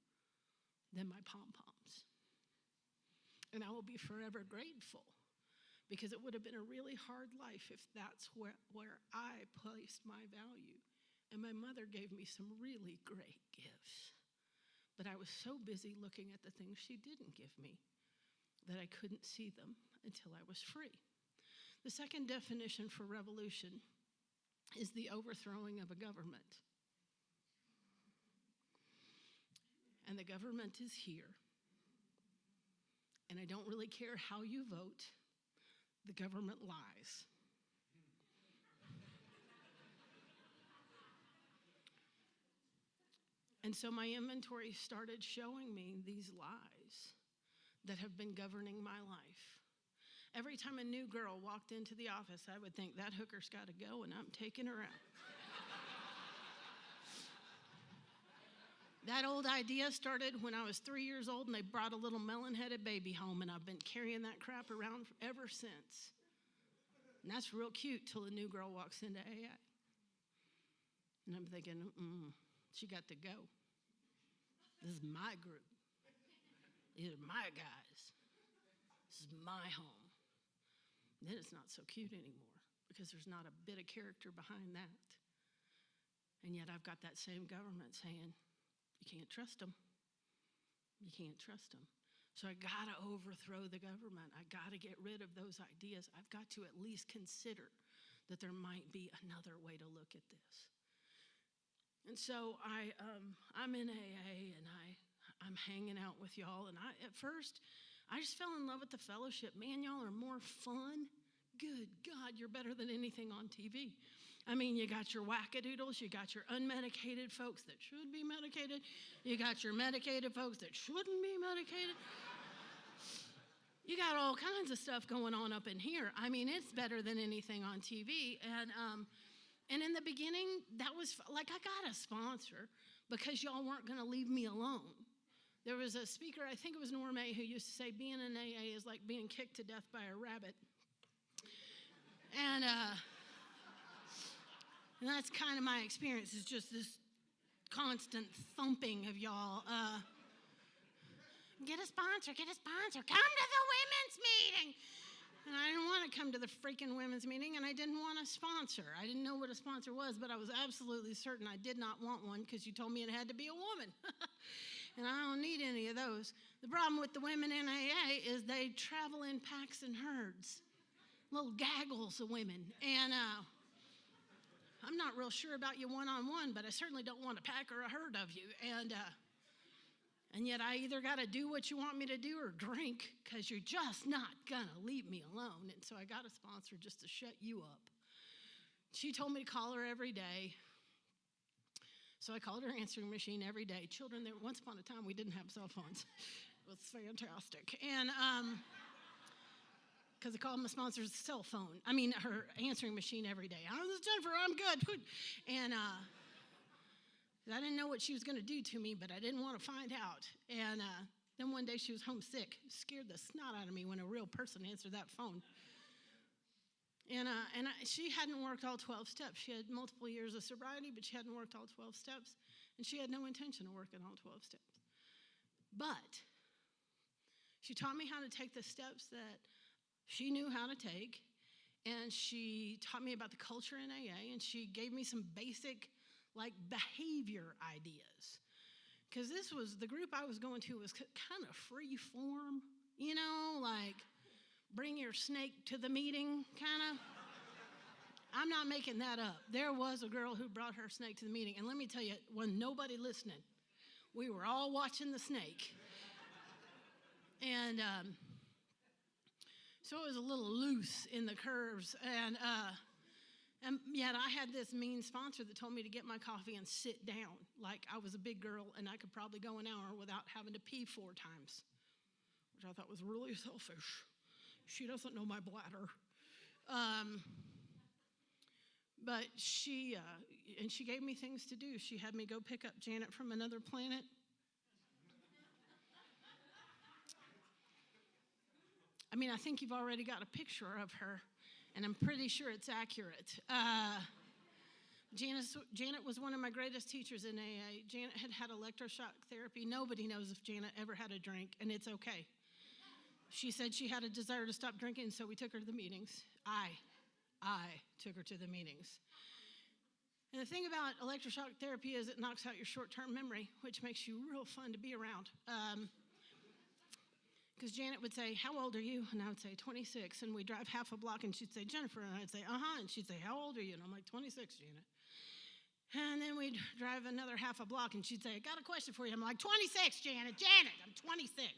than my pom-poms. And I will be forever grateful, because it would have been a really hard life if that's where I placed my value. And my mother gave me some really great gifts. But I was so busy looking at the things she didn't give me that I couldn't see them until I was free. The second definition for revolution is the overthrowing of a government. And the government is here. And I don't really care how you vote, the government lies. And so my inventory started showing me these lies that have been governing my life. Every time a new girl walked into the office, I would think, that hooker's got to go and I'm taking her out. That old idea started when I was 3 years old and they brought a little melon-headed baby home, and I've been carrying that crap around ever since. And that's real cute till a new girl walks into AA. And I'm thinking, she got to go. This is my group. These are my guys. This is my home. And then it's not so cute anymore because there's not a bit of character behind that. And yet I've got that same government saying, you can't trust them. You can't trust them. So I got to overthrow the government. I got to get rid of those ideas. I've got to at least consider that there might be another way to look at this. And so I'm in AA, and I'm hanging out with y'all. And at first, I just fell in love with the fellowship. Man, y'all are more fun. Good God, you're better than anything on TV. I mean, you got your wackadoodles, you got your unmedicated folks that should be medicated, you got your medicated folks that shouldn't be medicated. You got all kinds of stuff going on up in here. I mean, it's better than anything on TV. And in the beginning, that was like, I got a sponsor because y'all weren't going to leave me alone. There was a speaker, I think it was Norm A., who used to say being an AA is like being kicked to death by a rabbit. And that's kind of my experience, is just this constant thumping of y'all. Get a sponsor, come to the women's meeting. And I didn't want to come to the freaking women's meeting, and I didn't want a sponsor. I didn't know what a sponsor was, but I was absolutely certain I did not want one because you told me it had to be a woman. And I don't need any of those. The problem with the women in AA is they travel in packs and herds, little gaggles of women. And I'm not real sure about you one-on-one, but I certainly don't want a pack or a herd of you. And yet I either got to do what you want me to do or drink, because you're just not going to leave me alone. And so I got a sponsor just to shut you up. She told me to call her every day. So I called her answering machine every day. Children, once upon a time, we didn't have cell phones. It was fantastic. And because I called my sponsor's her answering machine every day. Oh, this is Jennifer, I'm good. And I didn't know what she was going to do to me, but I didn't want to find out. And then one day she was homesick. It scared the snot out of me when a real person answered that phone. And she hadn't worked all 12 steps. She had multiple years of sobriety, but she hadn't worked all 12 steps. And she had no intention of working all 12 steps. But she taught me how to take the steps that she knew how to take. And she taught me about the culture in AA. And she gave me some basic behavior ideas. Because the group I was going to was kind of free form, bring your snake to the meeting, kind of. I'm not making that up. There was a girl who brought her snake to the meeting. And let me tell you, when nobody listening, we were all watching the snake. And so it was a little loose in the curves. And yet I had this mean sponsor that told me to get my coffee and sit down like I was a big girl and I could probably go an hour without having to pee 4 times, which I thought was really selfish. She doesn't know my bladder. But she gave me things to do. She had me go pick up Janet from another planet. I think you've already got a picture of her, and I'm pretty sure it's accurate. Janet was one of my greatest teachers in AA. Janet had electroshock therapy. Nobody knows if Janet ever had a drink, and it's okay. She said she had a desire to stop drinking, so we took her to the meetings. I took her to the meetings. And the thing about electroshock therapy is it knocks out your short-term memory, which makes you real fun to be around. Because Janet would say, how old are you? And I would say, 26. And we'd drive half a block, and she'd say, Jennifer. And I'd say, uh-huh. And she'd say, how old are you? And I'm like, 26, Janet. And then we'd drive another half a block, and she'd say, I got a question for you. I'm like, 26, Janet. Janet, I'm 26.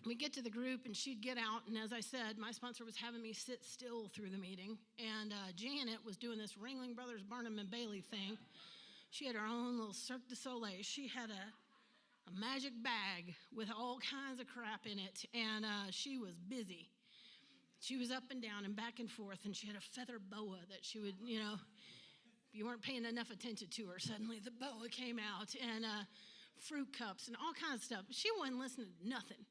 We'd get to the group, and she'd get out. And as I said, my sponsor was having me sit still through the meeting. And Janet was doing this Ringling Brothers, Barnum and Bailey thing. She had her own little Cirque du Soleil. She had a magic bag with all kinds of crap in it, and she was busy. She was up and down and back and forth, and she had a feather boa that she would, if you weren't paying enough attention to her, suddenly the boa came out, and fruit cups and all kinds of stuff. She wouldn't listen to nothing.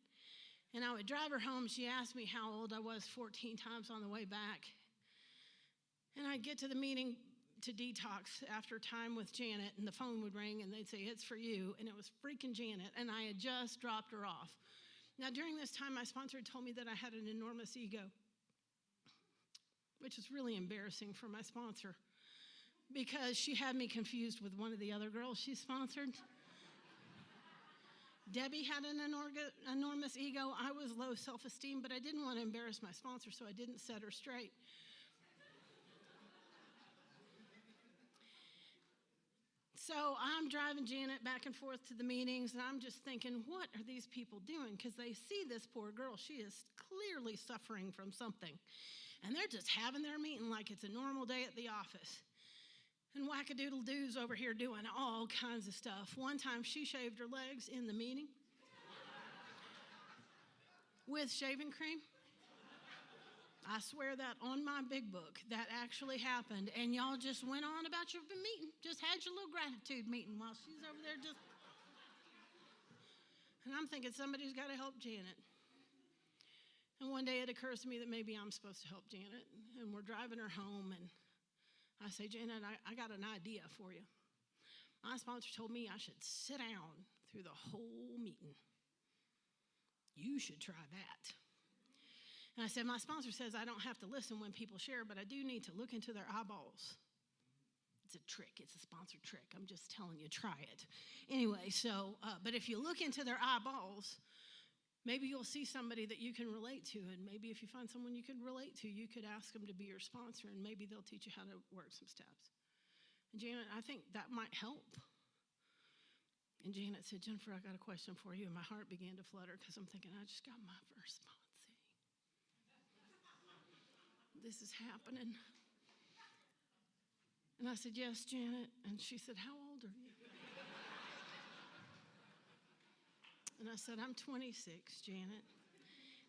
And I would drive her home. She asked me how old I was 14 times on the way back. And I'd get to the meeting to detox after time with Janet, and the phone would ring, and they'd say, it's for you, and it was freaking Janet, and I had just dropped her off. Now, during this time, my sponsor had told me that I had an enormous ego, which was really embarrassing for my sponsor, because she had me confused with one of the other girls she sponsored. Debbie had an enormous ego. I was low self-esteem, but I didn't want to embarrass my sponsor, so I didn't set her straight. So I'm driving Janet back and forth to the meetings, and I'm just thinking, what are these people doing? Because they see this poor girl. She is clearly suffering from something. And they're just having their meeting like it's a normal day at the office. And wackadoodle-doos over here doing all kinds of stuff. One time she shaved her legs in the meeting with shaving cream. I swear that on my big book, that actually happened. And y'all just went on about your meeting. Just had your little gratitude meeting while she's over there just. And I'm thinking somebody's got to help Janet. And one day it occurs to me that maybe I'm supposed to help Janet. And we're driving her home, and I say, Janet, I got an idea for you. My sponsor told me I should sit down through the whole meeting. You should try that. And I said, my sponsor says I don't have to listen when people share, but I do need to look into their eyeballs. It's a trick. It's a sponsored trick. I'm just telling you, try it. Anyway, but if you look into their eyeballs, maybe you'll see somebody that you can relate to, and maybe if you find someone you can relate to, you could ask them to be your sponsor, and maybe they'll teach you how to work some steps. And Janet, I think that might help. And Janet said, Jennifer, I got a question for you. And my heart began to flutter because I'm thinking, I just got my first sponsee. This is happening. And I said, yes, Janet. And she said, how old are you? And I said, I'm 26, Janet.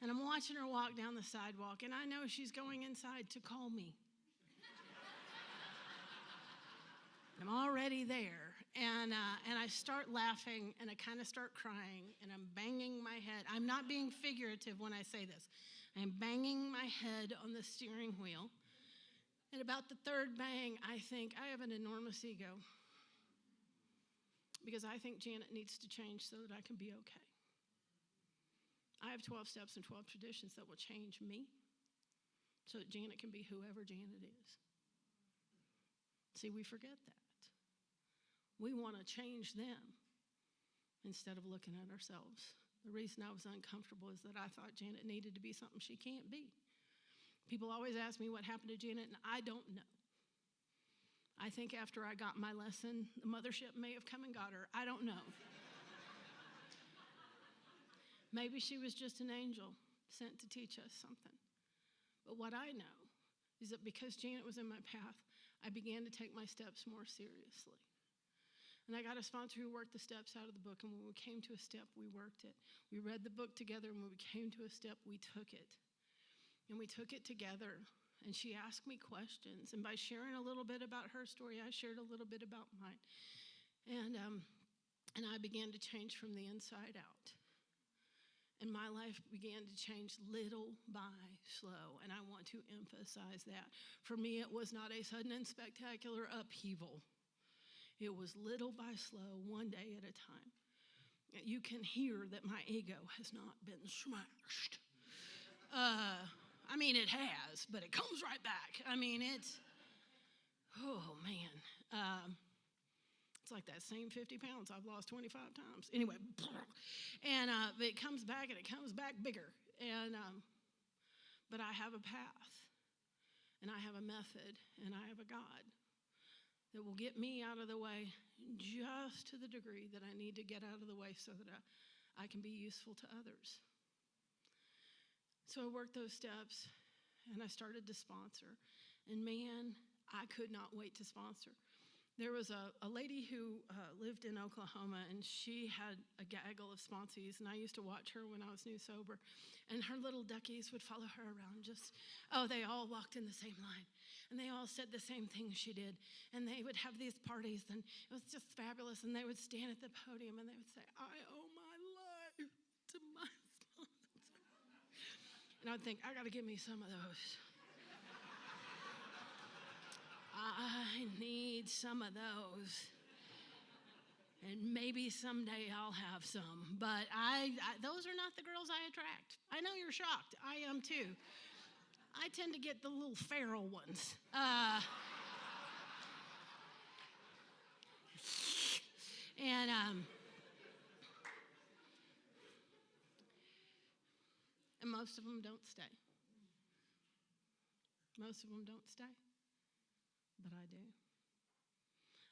And I'm watching her walk down the sidewalk, and I know she's going inside to call me. I'm already there. And I start laughing, and I kind of start crying, and I'm banging my head. I'm not being figurative when I say this. I'm banging my head on the steering wheel. And about the third bang, I think, I have an enormous ego. Because I think Janet needs to change so that I can be okay. I have 12 steps and 12 traditions that will change me so that Janet can be whoever Janet is. See, we forget that. We want to change them instead of looking at ourselves. The reason I was uncomfortable is that I thought Janet needed to be something she can't be. People always ask me what happened to Janet, and I don't know. I think after I got my lesson, the mothership may have come and got her. I don't know. Maybe she was just an angel sent to teach us something. But what I know is that because Janet was in my path, I began to take my steps more seriously. And I got a sponsor who worked the steps out of the book, and when we came to a step, we worked it. We read the book together, and when we came to a step, we took it. And we took it together, and she asked me questions. And by sharing a little bit about her story, I shared a little bit about mine. And I began to change from the inside out. And my life began to change little by slow, and I want to emphasize that. For me, it was not a sudden and spectacular upheaval. It was little by slow, one day at a time. You can hear that my ego has not been smashed. It has, but it comes right back. Oh man. It's like that same 50 pounds I've lost 25 times. Anyway, and it comes back and it comes back bigger. But I have a path, and I have a method, and I have a God that will get me out of the way just to the degree that I need to get out of the way so that I can be useful to others. So I worked those steps, and I started to sponsor. And man, I could not wait to sponsor. There was a lady who lived in Oklahoma, and she had a gaggle of sponsees, and I used to watch her when I was new sober. And her little duckies would follow her around they all walked in the same line. And they all said the same thing she did. And they would have these parties, and it was just fabulous. And they would stand at the podium, and they would say, I owe my life to my sponsor. And I would think, I got to give me some of those. I need some of those. And maybe someday I'll have some. But those are not the girls I attract. I know you're shocked. I am too. I tend to get the little feral ones. And most of them don't stay. Most of them don't stay. But I do.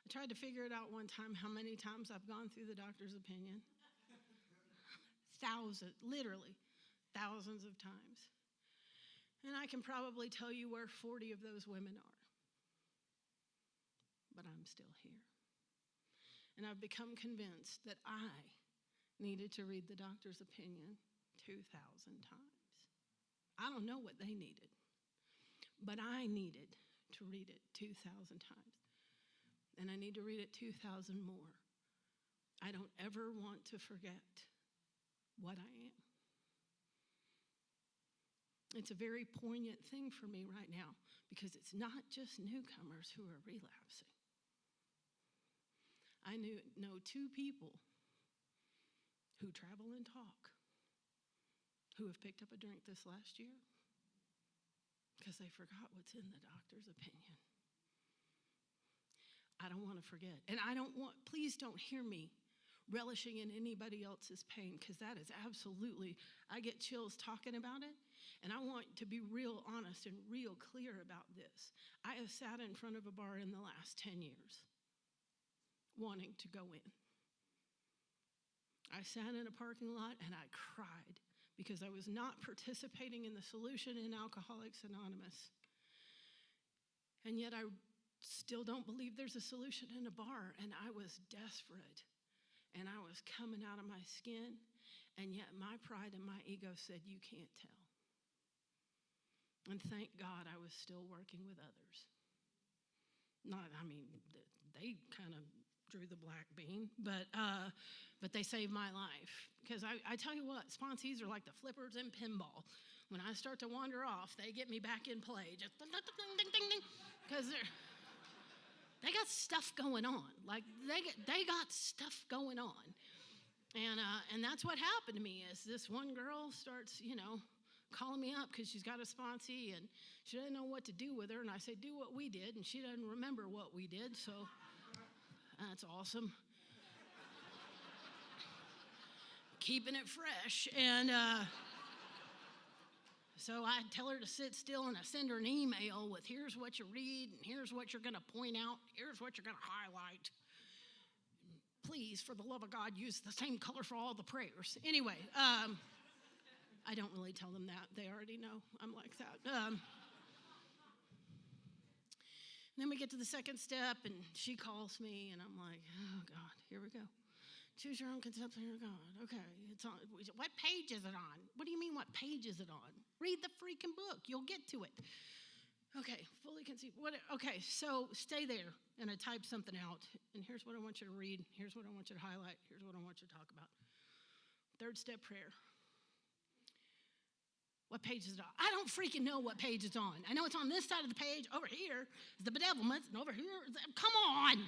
I tried to figure it out one time how many times I've gone through the doctor's opinion. Thousands, literally thousands of times. And I can probably tell you where 40 of those women are. But I'm still here. And I've become convinced that I needed to read the doctor's opinion 2,000 times. I don't know what they needed, but I needed to read it 2,000 times. And I need to read it 2,000 more. I don't ever want to forget what I am. It's a very poignant thing for me right now because it's not just newcomers who are relapsing. I know 2 people who travel and talk who have picked up a drink this last year because they forgot what's in the doctor's opinion. I don't want to forget. And please don't hear me relishing in anybody else's pain, because that is absolutely, I get chills talking about it. And I want to be real honest and real clear about this. I have sat in front of a bar in the last 10 years wanting to go in. I sat in a parking lot and I cried because I was not participating in the solution in Alcoholics Anonymous. And yet I still don't believe there's a solution in a bar, and I was desperate, and I was coming out of my skin, and yet my pride and my ego said, you can't tell. And thank God I was still working with others. They kind of drew the black bean, but they saved my life. Because I tell you what, sponsees are like the flippers in pinball. When I start to wander off, they get me back in play. Just ding, ding, ding, ding, because they got stuff going on. Like they got stuff going on. And that's what happened to me is this one girl starts, calling me up because she's got a sponsee and she doesn't know what to do with her. And I say, do what we did. And she doesn't remember what we did. So that's awesome. Keeping it fresh. And so I tell her to sit still, and I send her an email with here's what you read, and here's what you're going to point out, here's what you're going to highlight. Please, for the love of God, use the same color for all the prayers. Anyway, I don't really tell them that. They already know I'm like that. Then we get to the second step, and she calls me, and I'm like, oh, God, here we go. Choose your own conception of God. Okay, it's on. What page is it on? What do you mean, what page is it on? Read the freaking book. You'll get to it. Okay, fully conceived. Okay, so stay there, and I type something out, and here's what I want you to read. Here's what I want you to highlight. Here's what I want you to talk about. Third step prayer. What page is it on? I don't freaking know what page it's on. I know it's on this side of the page. Over here is the bedevilments, and over here is come on.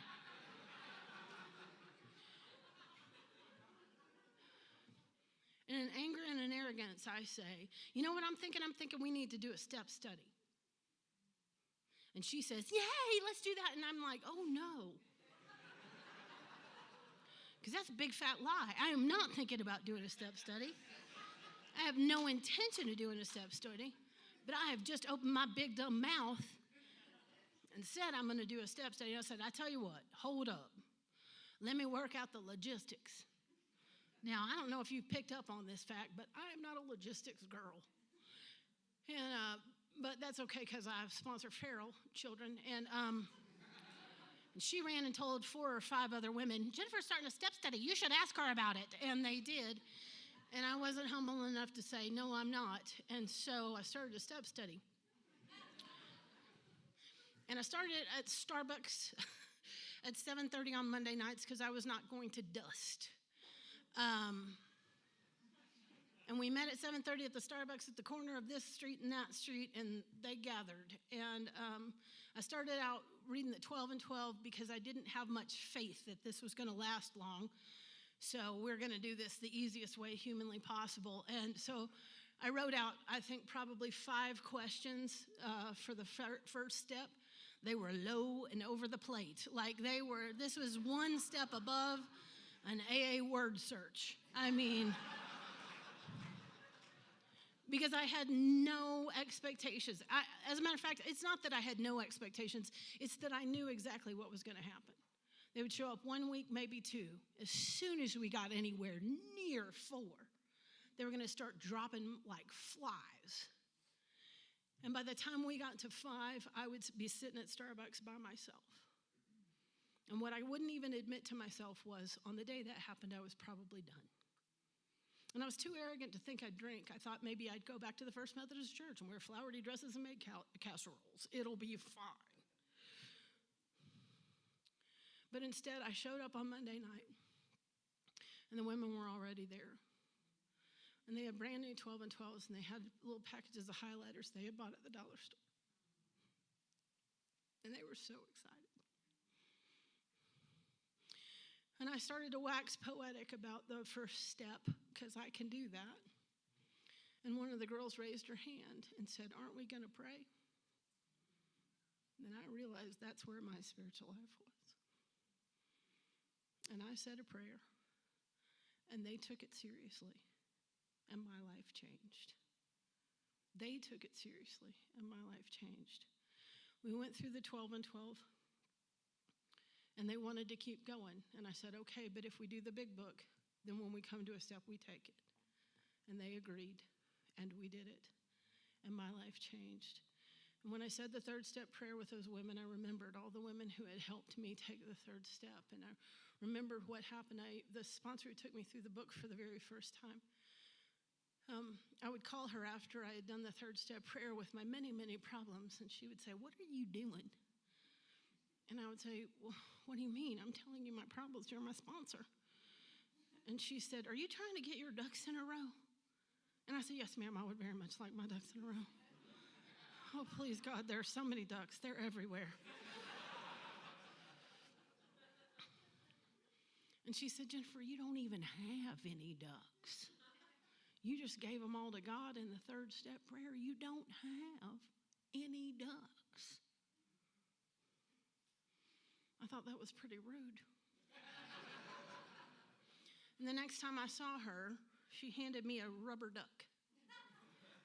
In an anger and an arrogance, I say, you know what I'm thinking? I'm thinking we need to do a step study. And she says, yay, let's do that. And I'm like, oh no. Because that's a big fat lie. I am not thinking about doing a step study. I have no intention of doing a step study. But I have just opened my big dumb mouth and said I'm going to do a step study. I said, I tell you what, hold up. Let me work out the logistics. Now, I don't know if you've picked up on this fact, but I am not a logistics girl. And but that's okay because I sponsor feral children. And she ran and told 4 or 5 other women, Jennifer's starting a step study. You should ask her about it. And they did. And I wasn't humble enough to say, no, I'm not. And so I started a step study. And I started at Starbucks at 7:30 on Monday nights because I was not going to dust. And we met at 7:30 at the Starbucks at the corner of this street and that street, and they gathered. And I started out reading the 12 and 12 because I didn't have much faith that this was going to last long. So we're going to do this the easiest way humanly possible. And so I wrote out, I think, probably 5 questions for the first step. They were low and over the plate. Like this was one step above an AA word search. I mean, because I had no expectations. As a matter of fact, it's not that I had no expectations. It's that I knew exactly what was going to happen. They would show up 1 week, maybe 2. As soon as we got anywhere near 4, they were going to start dropping like flies. And by the time we got to 5, I would be sitting at Starbucks by myself. And what I wouldn't even admit to myself was, on the day that happened, I was probably done. And I was too arrogant to think I'd drink. I thought maybe I'd go back to the First Methodist Church and wear flowery dresses and make casseroles. It'll be fine. But instead, I showed up on Monday night, and the women were already there. And they had brand new 12 and 12s, and they had little packages of highlighters they had bought at the dollar store. And they were so excited. And I started to wax poetic about the first step, because I can do that. And one of the girls raised her hand and said, aren't we going to pray? And then I realized that's where my spiritual life was. And I said a prayer, and they took it seriously, and my life changed. They took it seriously, and my life changed. We went through the 12 and 12, and they wanted to keep going. And I said, okay, but if we do the big book, then when we come to a step, we take it. And they agreed, and we did it, and my life changed. And when I said the 3rd step prayer with those women, I remembered all the women who had helped me take the 3rd step. And I remembered what happened. The sponsor who took me through the book for the very first time, I would call her after I had done the 3rd step prayer with my many, many problems. And she would say, what are you doing? And I would say, well, what do you mean? I'm telling you my problems. You're my sponsor. And she said, are you trying to get your ducks in a row? And I said, yes, ma'am, I would very much like my ducks in a row. Oh, please, God, there are so many ducks. They're everywhere. And she said, Jennifer, you don't even have any ducks. You just gave them all to God in the 3rd step prayer. You don't have any ducks. I thought that was pretty rude. And the next time I saw her, she handed me a rubber duck.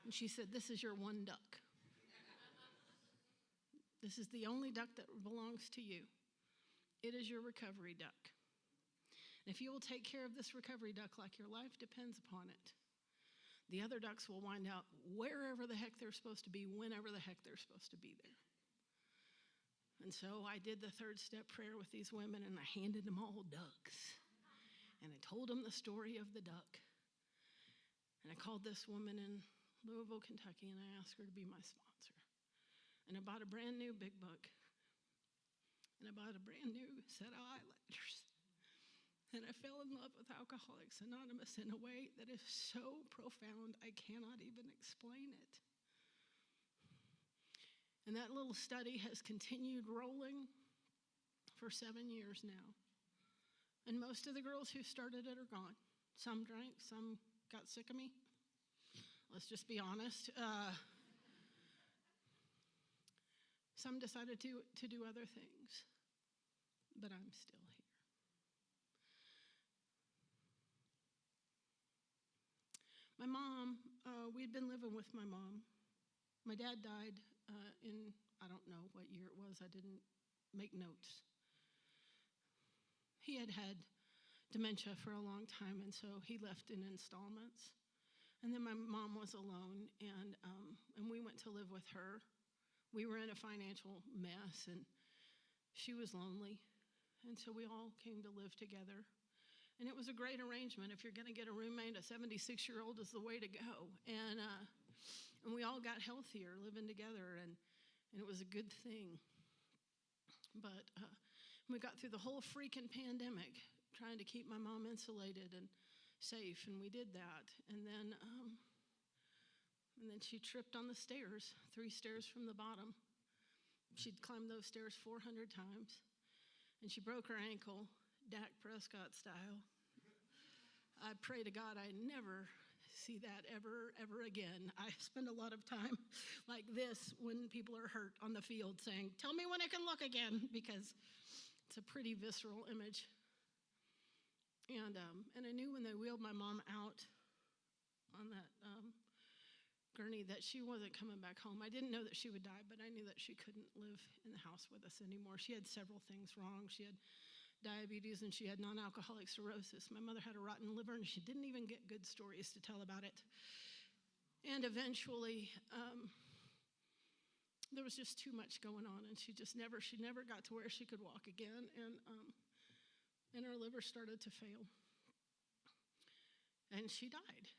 And she said, this is your one duck. This is the only duck that belongs to you. It is your recovery duck. And if you will take care of this recovery duck like your life depends upon it, the other ducks will wind out wherever the heck they're supposed to be, whenever the heck they're supposed to be there. And so I did the 3rd step prayer with these women, and I handed them all ducks. And I told them the story of the duck. And I called this woman in Louisville, Kentucky, and I asked her to be my sponsor. And I bought a brand new big book. And I bought a brand new set of highlighters. And I fell in love with Alcoholics Anonymous in a way that is so profound, I cannot even explain it. And that little study has continued rolling for 7 years now. And most of the girls who started it are gone. Some drank, some got sick of me. Let's just be honest. Some decided to do other things, but I'm still here. My mom, we'd been living with my mom. My dad died in, I don't know what year it was. I didn't make notes. He had had dementia for a long time, and so he left in installments. And then my mom was alone, and we went to live with her. We were in a financial mess, and she was lonely, and so we all came to live together. And it was a great arrangement. If you're going to get a roommate, a 76-year-old is the way to go. And we all got healthier living together, and it was a good thing. But we got through the whole freaking pandemic trying to keep my mom insulated and safe, and we did that. And then she tripped on the stairs, 3 stairs from the bottom. She'd climbed those stairs 400 times, and she broke her ankle, Dak Prescott style. I pray to God I never see that ever again. I spend a lot of time like this when people are hurt on the field saying, tell me when I can look again, because it's a pretty visceral image. And I knew when they wheeled my mom out on that gurney that she wasn't coming back home. I didn't know that she would die, but I knew that she couldn't live in the house with us anymore. She had several things wrong. She had diabetes, and she had non-alcoholic cirrhosis. My mother had a rotten liver, and she didn't even get good stories to tell about it. And eventually, there was just too much going on, and she never got to where she could walk again, and her liver started to fail. And she died,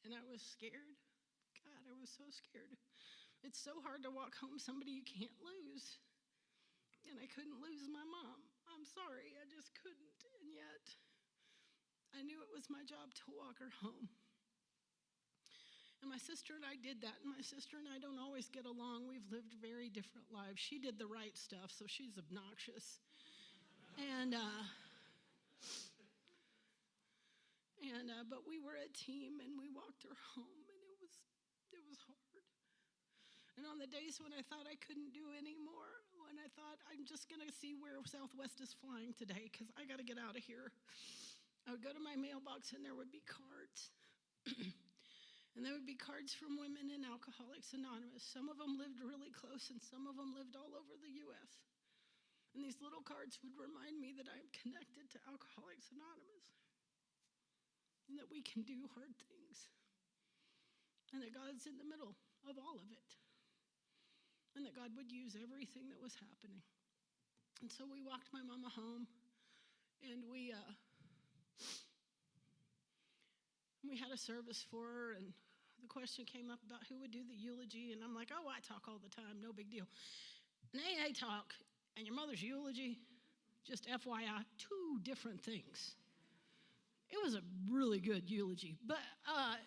and I was scared. God, I was so scared. It's so hard to walk home somebody you can't lose. And I couldn't lose my mom. I'm sorry, I just couldn't. And yet, I knew it was my job to walk her home. And my sister and I did that. And my sister and I don't always get along. We've lived very different lives. She did the right stuff, so she's obnoxious. But we were a team, and we walked her home, and it was hard. And on the days when I thought I couldn't do anymore, when I thought I'm just going to see where Southwest is flying today because I got to get out of here, I would go to my mailbox, and there would be cards. And there would be cards from women in Alcoholics Anonymous. Some of them lived really close, and some of them lived all over the U.S. And these little cards would remind me that I'm connected to Alcoholics Anonymous, and that we can do hard things, and that God's in the middle of all of it, and that God would use everything that was happening. And so we walked my mama home, and we had a service for her, and the question came up about who would do the eulogy, and I'm like, oh, I talk all the time, no big deal. An AA talk and your mother's eulogy, just FYI, 2 different things. It was a really good eulogy, but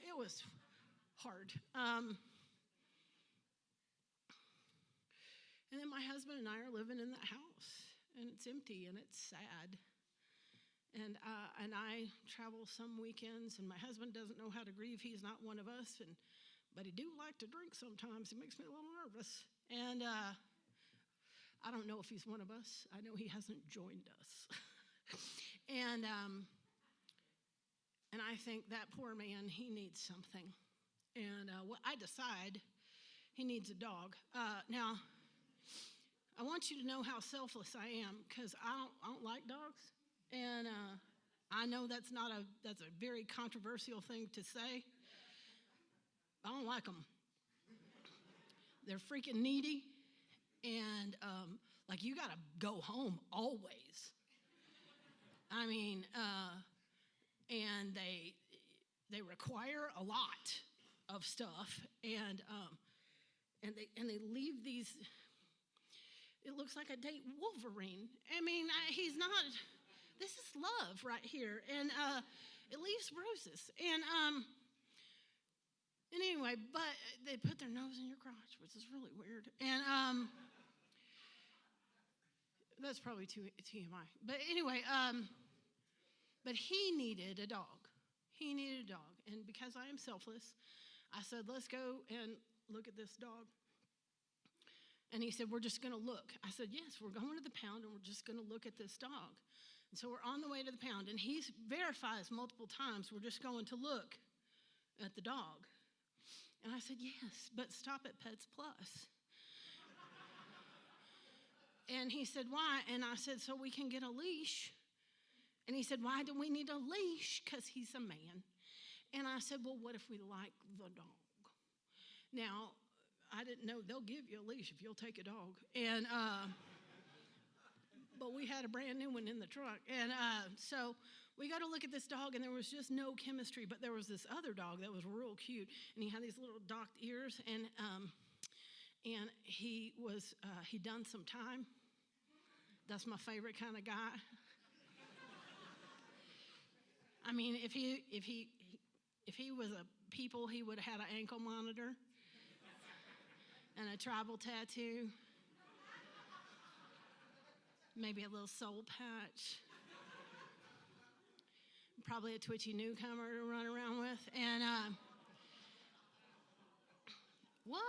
it was hard. And then my husband and I are living in that house, and it's empty, and it's sad. And I travel some weekends, and my husband doesn't know how to grieve. He's not one of us, but he do like to drink sometimes. It makes me a little nervous. And I don't know if he's one of us. I know he hasn't joined us. And I think that poor man, he needs something. And I decide he needs a dog. Now, I want you to know how selfless I am, because I don't like dogs. And I know that's a very controversial thing to say. I don't like them. They're freaking needy, and like you got to go home always. I mean, and they require a lot of stuff, and they leave these. It looks like a date Wolverine. I mean, he's not. This is love right here, and it leaves bruises. And anyway, but they put their nose in your crotch, which is really weird. And that's probably too TMI. But anyway, but he needed a dog. he needed a dog. And because I am selfless, I said, let's go and look at this dog. And he said, we're just going to look. I said, yes, we're going to the pound and we're just going to look at this dog. And so we're on the way to the pound, and he verifies multiple times we're just going to look at the dog. And I said, yes, but stop at Pets Plus. And he said, why? And I said, so we can get a leash. And he said, why do we need a leash? Because he's a man. And I said, well, what if we like the dog? Now, I didn't know they'll give you a leash if you'll take a dog. And but we had a brand new one in the truck. And so we got to look at this dog, and there was just no chemistry. But there was this other dog that was real cute, and he had these little docked ears, and he was he'd done some time. That's my favorite kind of guy. I mean, if he was a people, he would have had an ankle monitor and a tribal tattoo, maybe a little soul patch, probably a twitchy newcomer to run around with, and what?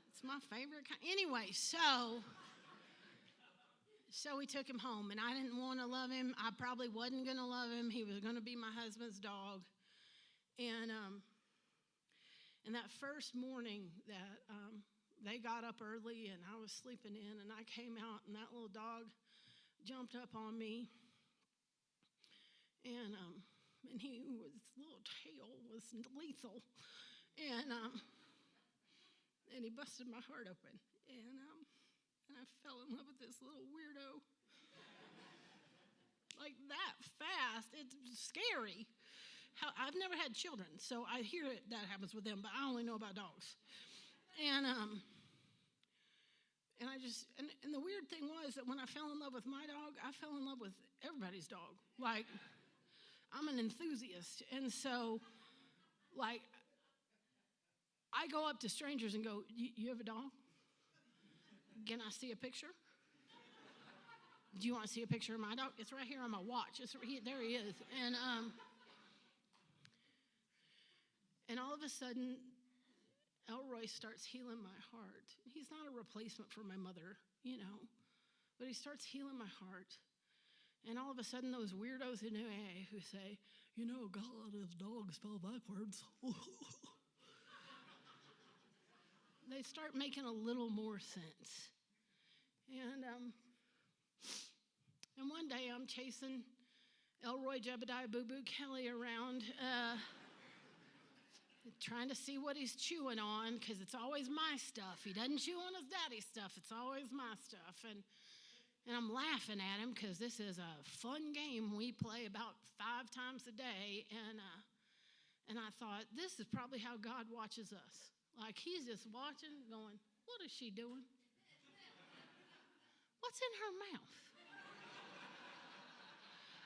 It's my favorite kind. Anyway, so we took him home, and I didn't want to love him. I probably wasn't going to love him. He was going to be my husband's dog. And that first morning that they got up early, and I was sleeping in, and I came out, and that little dog jumped up on me, and his little tail was lethal, and he busted my heart open, and I fell in love with this little weirdo. Like that fast, it's scary. I've never had children, so I hear that happens with them, but I only know about dogs. And the weird thing was that when I fell in love with my dog, I fell in love with everybody's dog. Like, I'm an enthusiast, and so, like, I go up to strangers and go, you have a dog? Can I see a picture? Do you want to see a picture of my dog? It's right here on my watch. There he is. And all of a sudden, Elroy starts healing my heart. He's not a replacement for my mother, but he starts healing my heart. And all of a sudden, those weirdos in AA who say, God, his dog spelled backwards. They start making a little more sense. And one day I'm chasing Elroy Jebediah Boo Boo Kelly around, trying to see what he's chewing on, because it's always my stuff. He doesn't chew on his daddy's stuff. It's always my stuff. And I'm laughing at him because this is a fun game we play about 5 times a day. And I thought, this is probably how God watches us. Like, he's just watching, going, what is she doing? What's in her mouth?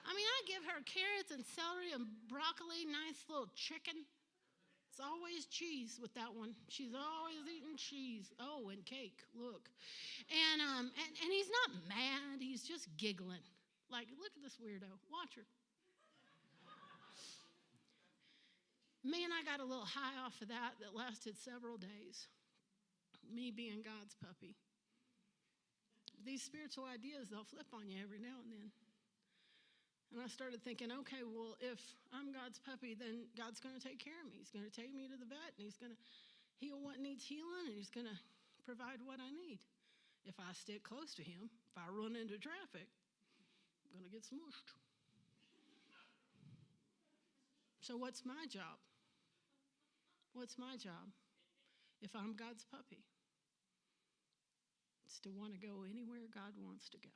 I mean, I give her carrots and celery and broccoli, nice little chicken. It's always cheese with that one. She's always eating cheese. Oh, and cake, look. And he's not mad. He's just giggling. Like, look at this weirdo. Watch her. Me and I got a little high off of that lasted several days. Me being God's puppy. These spiritual ideas, they'll flip on you every now and then. And I started thinking, okay, well, if I'm God's puppy, then God's going to take care of me. He's going to take me to the vet, and he's going to heal what needs healing, and he's going to provide what I need. If I stick close to him, if I run into traffic, I'm going to get smooshed. So what's my job? What's my job if I'm God's puppy? It's to want to go anywhere God wants to go.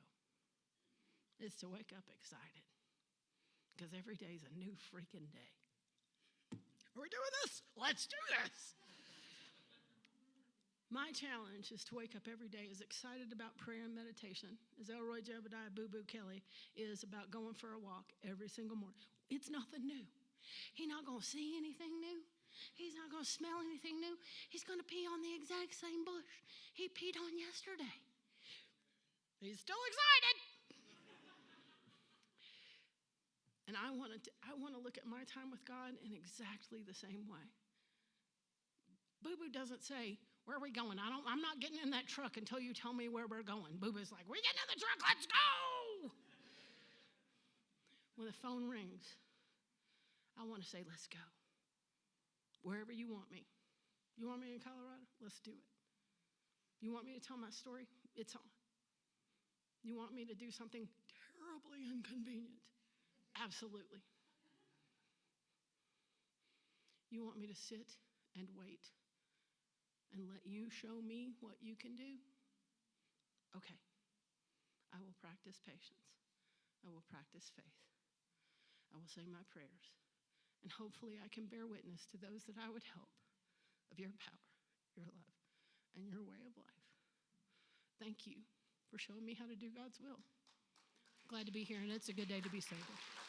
It's to wake up excited. Because every day is a new freaking day. Are we doing this? Let's do this. My challenge is to wake up every day as excited about prayer and meditation as Elroy Jebediah Boo Boo Kelly is about going for a walk every single morning. It's nothing new. He's not going to see anything new. He's not going to smell anything new. He's going to pee on the exact same bush he peed on yesterday. He's still excited. And I want to look at my time with God in exactly the same way. Boo Boo doesn't say, where are we going? I'm not getting in that truck until you tell me where we're going. Boo Boo's like, we get in the truck, let's go. When the phone rings, I want to say, let's go. Wherever you want me. You want me in Colorado? Let's do it. You want me to tell my story? It's on. You want me to do something terribly inconvenient? Absolutely. You want me to sit and wait and let you show me what you can do? Okay. I will practice patience. I will practice faith. I will say my prayers. And hopefully I can bear witness to those that I would help of your power, your love, and your way of life. Thank you for showing me how to do God's will. Glad to be here, and it's a good day to be sober.